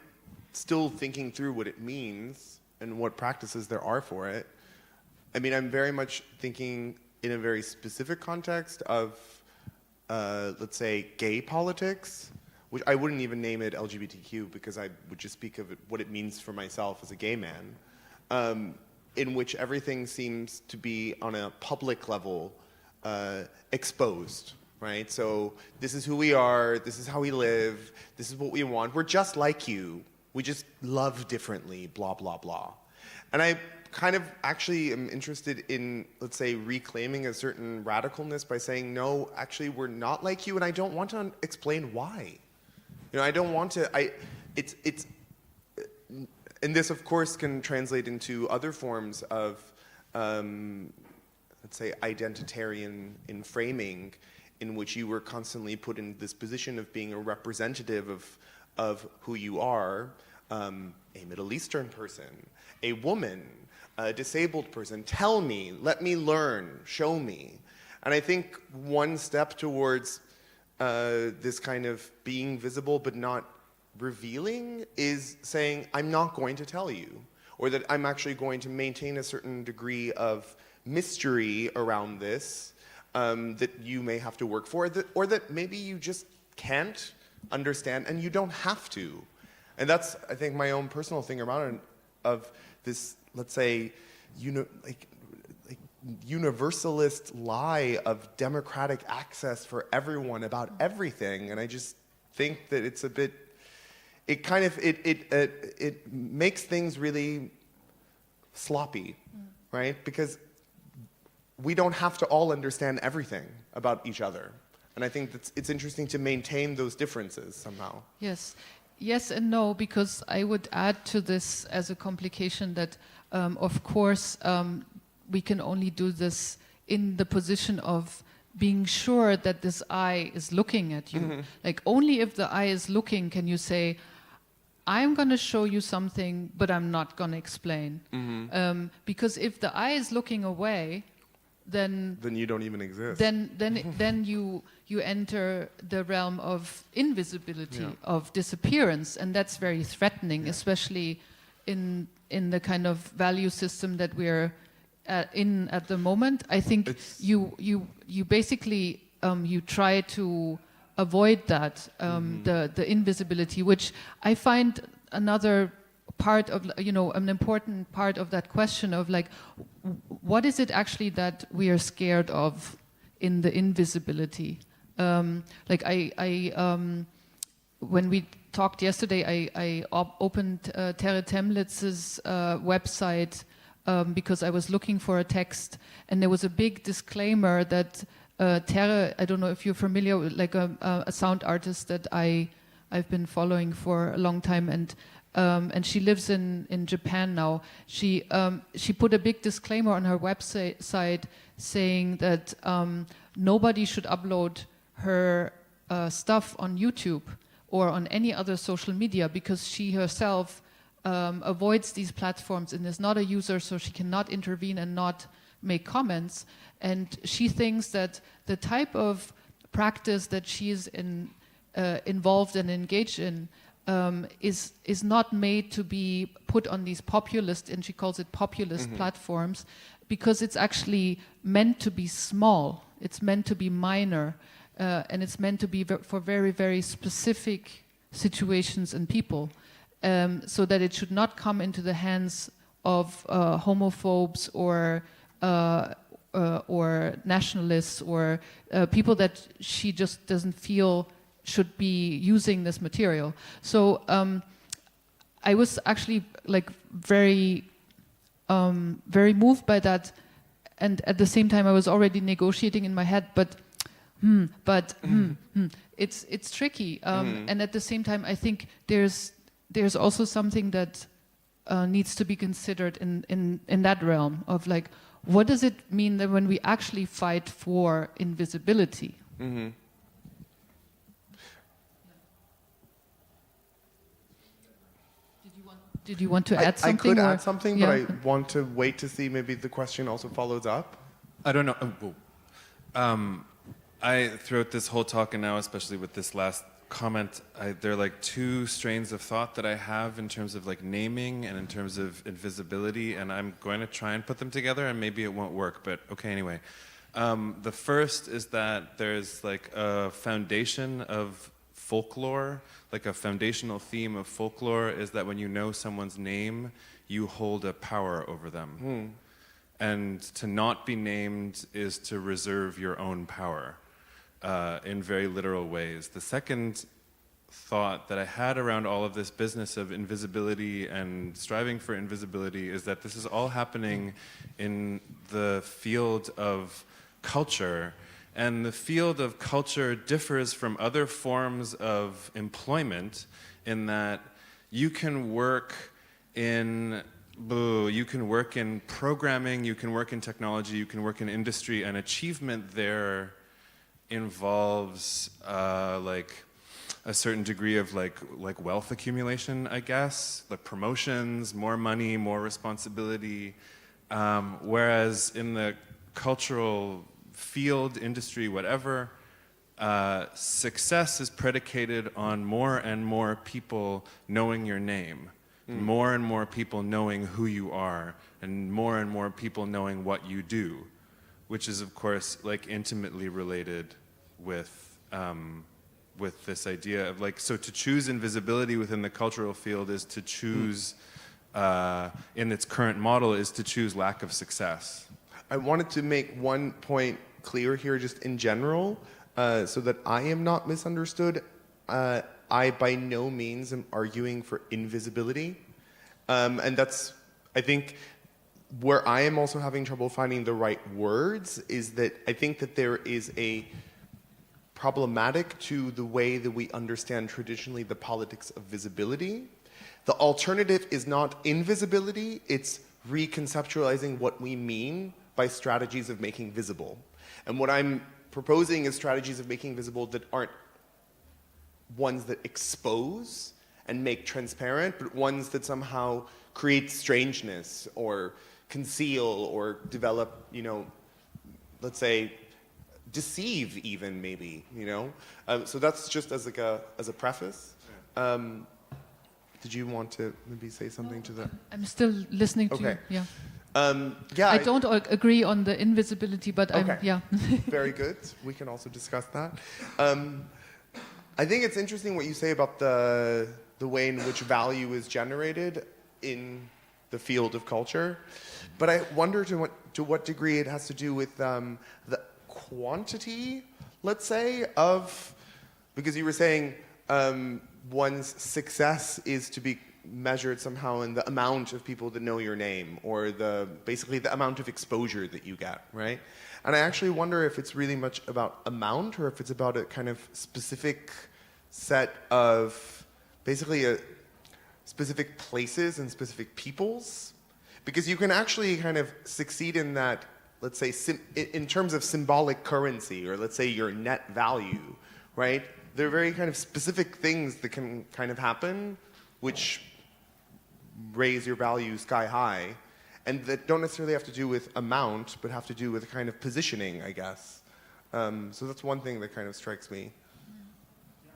still thinking through what it means and what practices there are for it. I mean, I'm very much thinking in a very specific context of, let's say, gay politics, which I wouldn't even name it LGBTQ because I would just speak of it, what it means for myself as a gay man, in which everything seems to be on a public level exposed, right? So this is who we are, this is how we live, this is what we want, we're just like you, we just love differently, blah, blah, blah. And I kind of actually am interested in, let's say, reclaiming a certain radicalness by saying, no, actually, we're not like you, and I don't want to explain why. You know, I don't want to, and this, of course, can translate into other forms of, let's say, identitarian in framing, in which you were constantly put in this position of being a representative of who you are, a Middle Eastern person, a woman, a disabled person. Tell me, let me learn, show me. And I think one step towards this kind of being visible but not revealing is saying, I'm not going to tell you, or that I'm actually going to maintain a certain degree of mystery around this that you may have to work for, or that maybe you just can't understand and you don't have to. And that's, I think, my own personal thing around it, of this, let's say, universalist lie of democratic access for everyone about everything. And I just think that it's a bit, it makes things really sloppy, right? Because we don't have to all understand everything about each other. And I think that it's interesting to maintain those differences somehow. Yes and no, because I would add to this as a complication that, of course, we can only do this in the position of being sure that this eye is looking at you. Mm-hmm. Like, only if the eye is looking can you say, I'm going to show you something, but I'm not going to explain. Mm-hmm. Because if the eye is looking away, then you don't even exist. Then you enter the realm of invisibility, of disappearance, and that's very threatening, especially in the kind of value system that we're in at the moment. I think you basically you try to avoid that the invisibility, which I find another part of, an important part of that question of, like, what is it actually that we are scared of in the invisibility? Like when we talked yesterday, I opened Terre Temlitz's website because I was looking for a text, and there was a big disclaimer that Terre, I don't know if you're familiar with, like a sound artist that I've been following for a long time, and she lives in Japan now. She put a big disclaimer on her website saying that nobody should upload her stuff on YouTube, or on any other social media, because she herself avoids these platforms and is not a user, so she cannot intervene and not make comments. And she thinks that the type of practice that she is involved and engaged in is not made to be put on these populist, and she calls it populist platforms, because it's actually meant to be small, it's meant to be minor, and it's meant to be for very, very specific situations and people, so that it should not come into the hands of homophobes or nationalists or people that she just doesn't feel should be using this material. So I was actually like very moved by that, and at the same time I was already negotiating in my head, it's tricky, and at the same time I think there's also something that needs to be considered in that realm of like, what does it mean that when we actually fight for invisibility? Mm-hmm. Did you want to add something? I could or- add something, yeah. but I want to wait to see maybe the question also follows up. I don't know. I throughout this whole talk, and now especially with this last comment, there are like two strains of thought that I have in terms of like naming and in terms of invisibility, and I'm going to try and put them together, and maybe it won't work, but okay, anyway. The first is that there's like a foundation of folklore, like a foundational theme of folklore is that when you know someone's name, you hold a power over them. And to not be named is to reserve your own power in very literal ways. The second thought that I had around all of this business of invisibility and striving for invisibility is that this is all happening in the field of culture. And the field of culture differs from other forms of employment in that you can work in programming, you can work in technology, you can work in industry, and achievement there involves like a certain degree of like wealth accumulation, I guess, like promotions, more money, more responsibility. Whereas in the cultural field, industry, whatever, success is predicated on more and more people knowing your name, more and more people knowing who you are, and more people knowing what you do, which is of course like intimately related with this idea of like, so to choose invisibility within the cultural field is to choose, in its current model, is to choose lack of success. I wanted to make one point clear here just in general, so that I am not misunderstood. I by no means am arguing for invisibility. And that's, I think, where I am also having trouble finding the right words is that I think that there is a problematic to the way that we understand traditionally the politics of visibility. The alternative is not invisibility, it's reconceptualizing what we mean by strategies of making visible. And what I'm proposing is strategies of making visible that aren't ones that expose and make transparent, but ones that somehow create strangeness or conceal or develop, let's say, deceive even maybe, So that's just as like as a preface. Did you want to maybe say something to that? I'm still listening to Okay. you. Yeah. Yeah. I don't agree on the invisibility, but Okay. yeah. Very good. We can also discuss that. I think it's interesting what you say about the way in which value is generated in the field of culture, but I wonder to what degree it has to do with the quantity, let's say, because you were saying one's success is to be measured somehow in the amount of people that know your name, or basically the amount of exposure that you get, right? And I actually wonder if it's really much about amount, or if it's about a kind of specific set of, basically specific places and specific peoples. Because you can actually kind of succeed in that, let's say, in terms of symbolic currency, or let's say your net value, right? They're very kind of specific things that can kind of happen, which raise your value sky high, and that don't necessarily have to do with amount, but have to do with a kind of positioning, I guess. So that's one thing that kind of strikes me.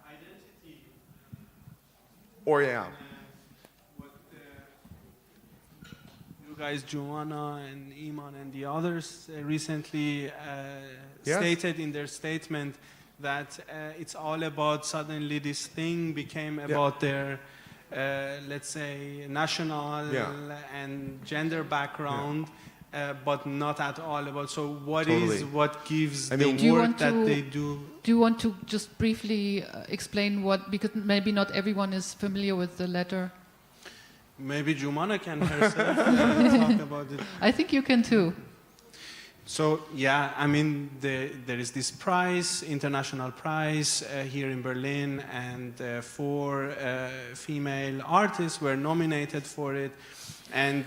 Identity. Or yeah. What you guys, Joanna and Iman and the others, recently Yes. stated in their statement that it's all about, suddenly this thing became about their, let's say, national and gender background, but not at all about. So what is what gives mean, the you work want that to- they do? Do you want to just briefly explain what, because maybe not everyone is familiar with the letter. Maybe Jumana can herself talk about it. I think you can too. So yeah, I mean, there is this prize, international prize here in Berlin, and 4 female artists were nominated for it. And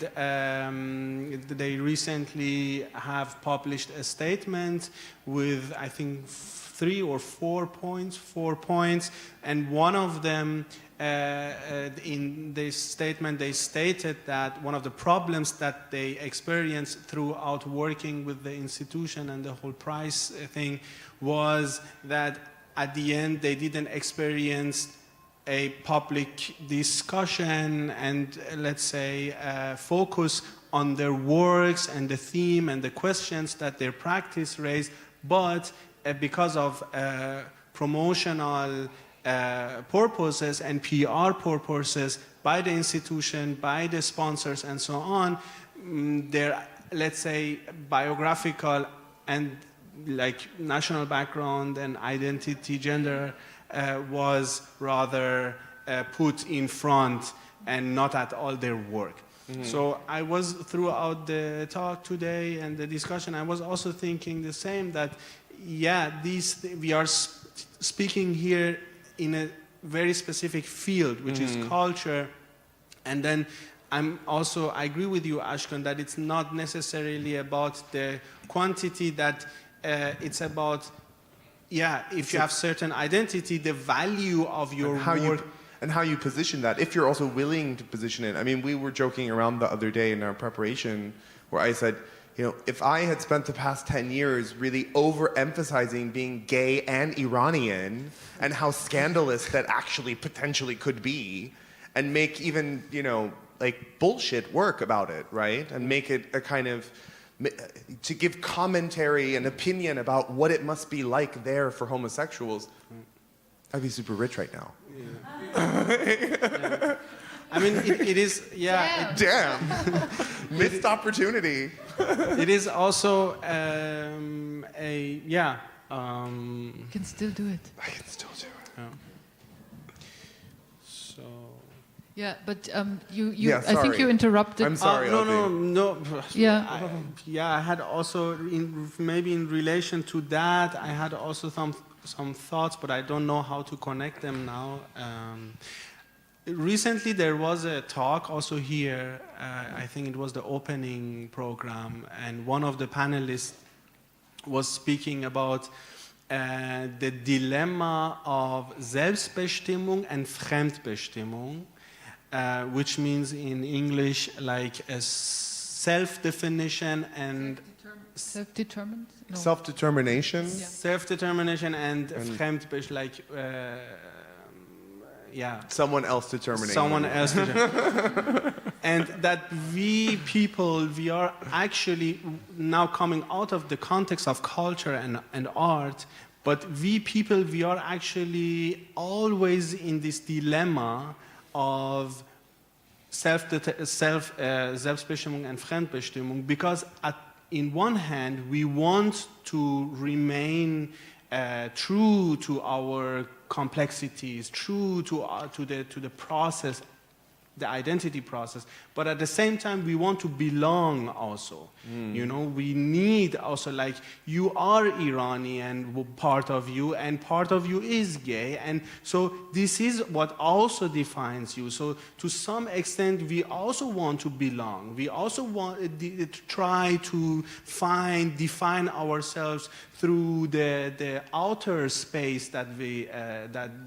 they recently have published a statement with, I think, 3 or 4 points, 4 points, and one of them, in this statement, they stated that one of the problems that they experienced throughout working with the institution and the whole prize thing was that at the end they didn't experience a public discussion and, let's say, focus on their works and the theme and the questions that their practice raised, but because of promotional purposes and PR purposes by the institution, by the sponsors, and so on, their, let's say, biographical and like national background and identity, gender, was rather put in front and not at all their work. So I was, throughout the talk today and the discussion, I was also thinking the same, that yeah, we are speaking here in a very specific field, which is culture. And then I agree with you, Ashkan, that it's not necessarily about the quantity, that it's about, if you have certain identity, the value of your work. And how you position that, if you're also willing to position it. I mean, we were joking around the other day in our preparation where I said, you know, if I had spent the past 10 years really overemphasizing being gay and Iranian and how scandalous that actually potentially could be, and make even, you know, like bullshit work about it, right? And make it a kind of, to give commentary and opinion about what it must be like there for homosexuals, I'd be super rich right now. Yeah. I mean, it is, Damn. Missed opportunity. It is also You can still do it. I can still do it. So. Yeah, but Yeah, I think sorry. you interrupted. I'm sorry. No. Yeah. I had also, maybe in relation to that, I had also some thoughts, but I don't know how to connect them now. Recently, there was a talk also here. I think it was the opening program, and one of the panelists was speaking about the dilemma of Selbstbestimmung and Fremdbestimmung, which means in English like a self-definition and Self-determined? No. Self-determination. Yeah. self-determination and Fremdbestimmung, like Someone else determining. someone else. And that we people, we are actually now coming out of the context of culture and art, but we people, we are actually always in this dilemma of Selbstbestimmung and Fremdbestimmung, because in one hand, we want to remain true to our complexities, true to the process the identity process, but at the same time we want to belong also. You know, we need also, like, you are Iranian, part of you, and part of you is gay, and so this is what also defines you. So to some extent we also want to belong. We also want to try to define ourselves through the outer space that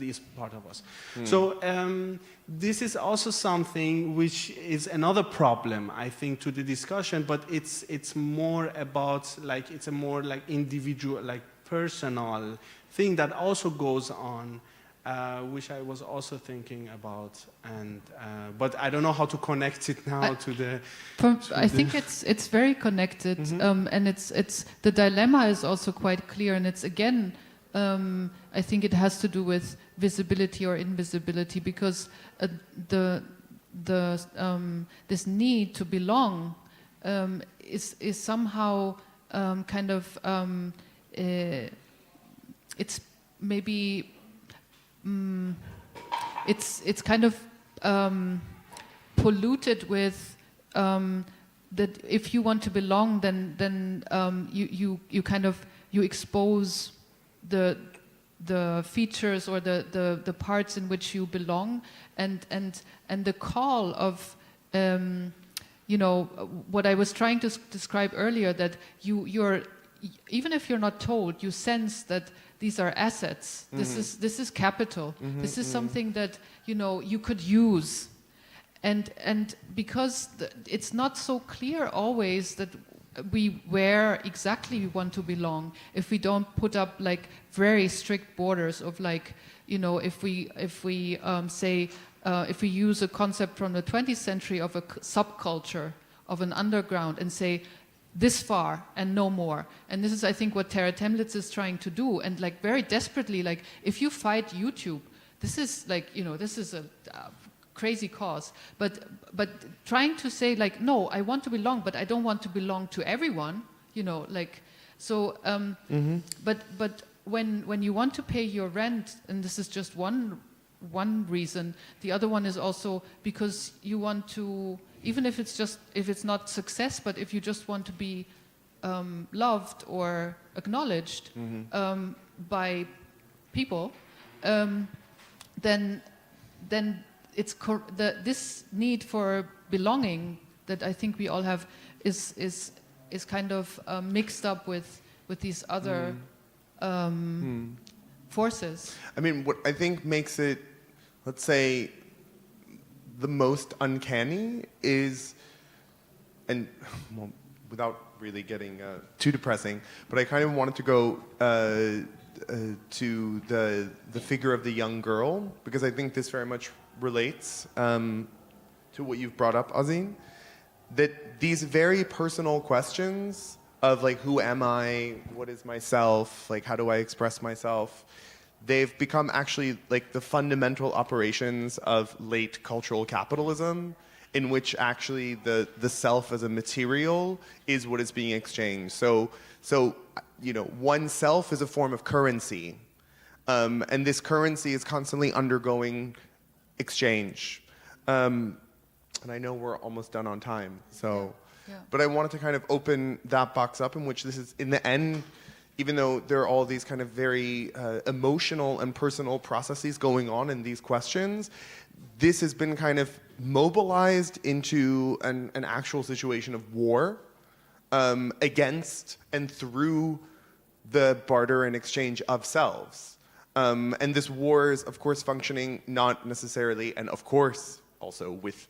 is part of us. So this is also something which is another problem, I think, to the discussion, but it's more about, like, it's a more like individual, like personal thing that also goes on, which I was also thinking about, and but I don't know how to connect it now to the. I think it's very connected, and it's the dilemma is also quite clear, and it's again, I think it has to do with visibility or invisibility, because this need to belong is somehow kind of it's maybe it's kind of polluted with that if you want to belong, then you kind of you expose the features or the parts in which you belong, and the call of you know what I was trying to describe earlier, that you're even if you're not told, you sense that these are assets. This is capital. This is something that you know you could use, and because it's not so clear always that where exactly we want to belong, if we don't put up like very strict borders of, like, you know, if we say if we use a concept from the 20th century of a subculture, of an underground, and say this far and no more. And this is, I think, what Tara Temlitz is trying to do, and like very desperately, like if you fight YouTube, this is like, you know, this is a crazy cause, but trying to say, like, no, I want to belong, but I don't want to belong to everyone, you know, like, so but when you want to pay your rent, and this is just one reason, the other one is also because you want to, even if it's not success, but if you just want to be loved or acknowledged by people, then it's this need for belonging that I think we all have is kind of mixed up with these other forces. I mean, what I think makes it, let's say, the most uncanny is, and well, without really getting too depressing, but I kind of wanted to go to the figure of the young girl, because I think this very much relates to what you've brought up, Azin, that these very personal questions of, like, who am I, what is myself, like, how do I express myself, they've become actually like the fundamental operations of late cultural capitalism, in which actually the self as a material is what is being exchanged. So you know, oneself is a form of currency, and this currency is constantly undergoing exchange. And I know we're almost done on time, so, Yeah. but I wanted to kind of open that box up, in which this is, in the end, even though there are all these kind of very emotional and personal processes going on in these questions, this has been kind of mobilized into an actual situation of war against and through the barter and exchange of selves. And this war is, of course, functioning not necessarily, and of course also with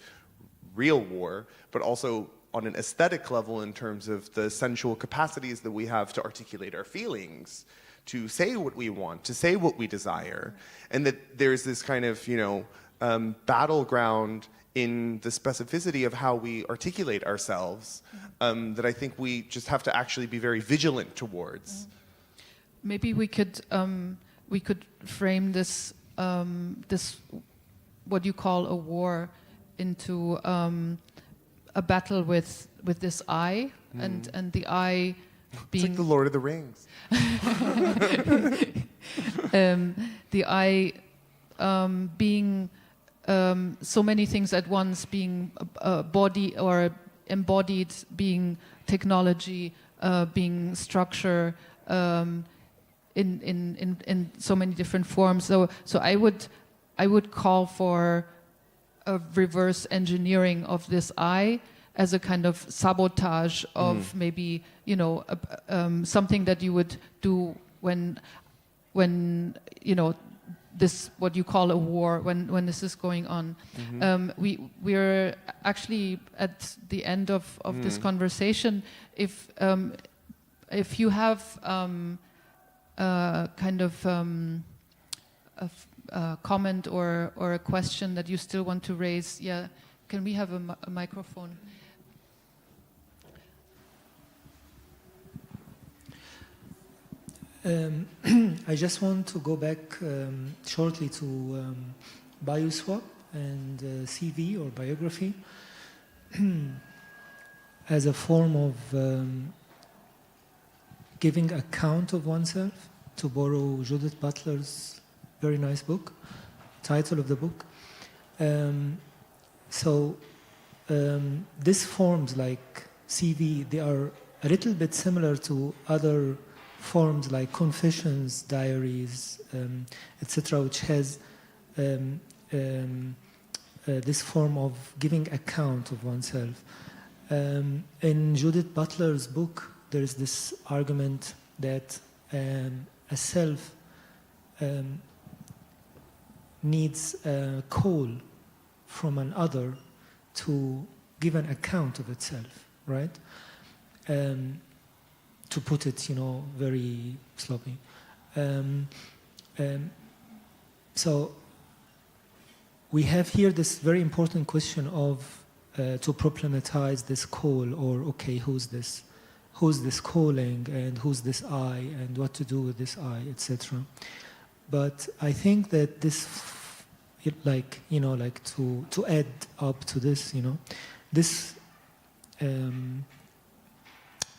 real war, but also on an aesthetic level in terms of the sensual capacities that we have to articulate our feelings, to say what we want, to say what we desire. And that there's this kind of, you know, battleground in the specificity of how we articulate ourselves that I think we just have to actually be very vigilant towards. Maybe we could frame this this what you call a war into a battle with this I, and the I being, It's like the Lord of the Rings. the I being so many things at once, being body or embodied, being technology, being structure, in so many different forms. So I would call for a reverse engineering of this I as a kind of sabotage of maybe, you know, something that you would do when you know, this, what you call a war, when this is going on. We're actually at the end of this conversation. If you have kind of a comment or a question that you still want to raise, yeah, can we have a microphone? I just want to go back shortly to BioSwap and CV or biography as a form of giving account of oneself, to borrow Judith Butler's very nice book, title of the book. These forms like CV, they are a little bit similar to other forms like confessions, diaries, etc., which has this form of giving account of oneself. In Judith Butler's book, there is this argument that a self needs a call from an other to give an account of itself, right? To put it, you know, very sloppy. So we have here this very important question of to problematize this call, or okay, who's this calling, and who's this I, and what to do with this I, etc. But I think that this, like, you know, like to add up to this, you know, this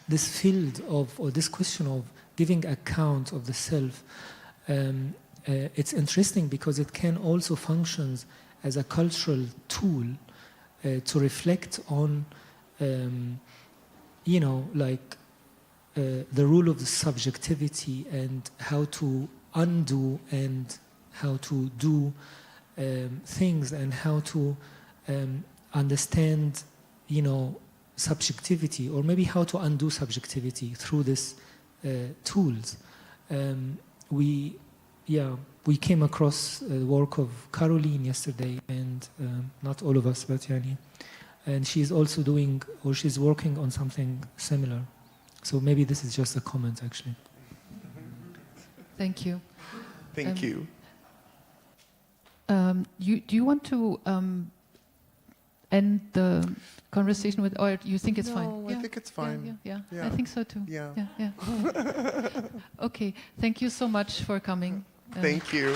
this field of, or this question of giving account of the self, it's interesting because it can also function as a cultural tool to reflect on, you know, like the rule of the subjectivity and how to undo and how to do things, and how to understand, you know, subjectivity, or maybe how to undo subjectivity through these tools. We came across the work of Caroline yesterday, and not all of us, but Yani. And she's also doing, or she's working on something similar. So maybe this is just a comment, actually. Thank you. Thank you. Do you want to end the conversation with, or you think it's fine? No, I think it's fine. Yeah, Yeah. I think so too. Yeah. Okay, thank you so much for coming. Thank you.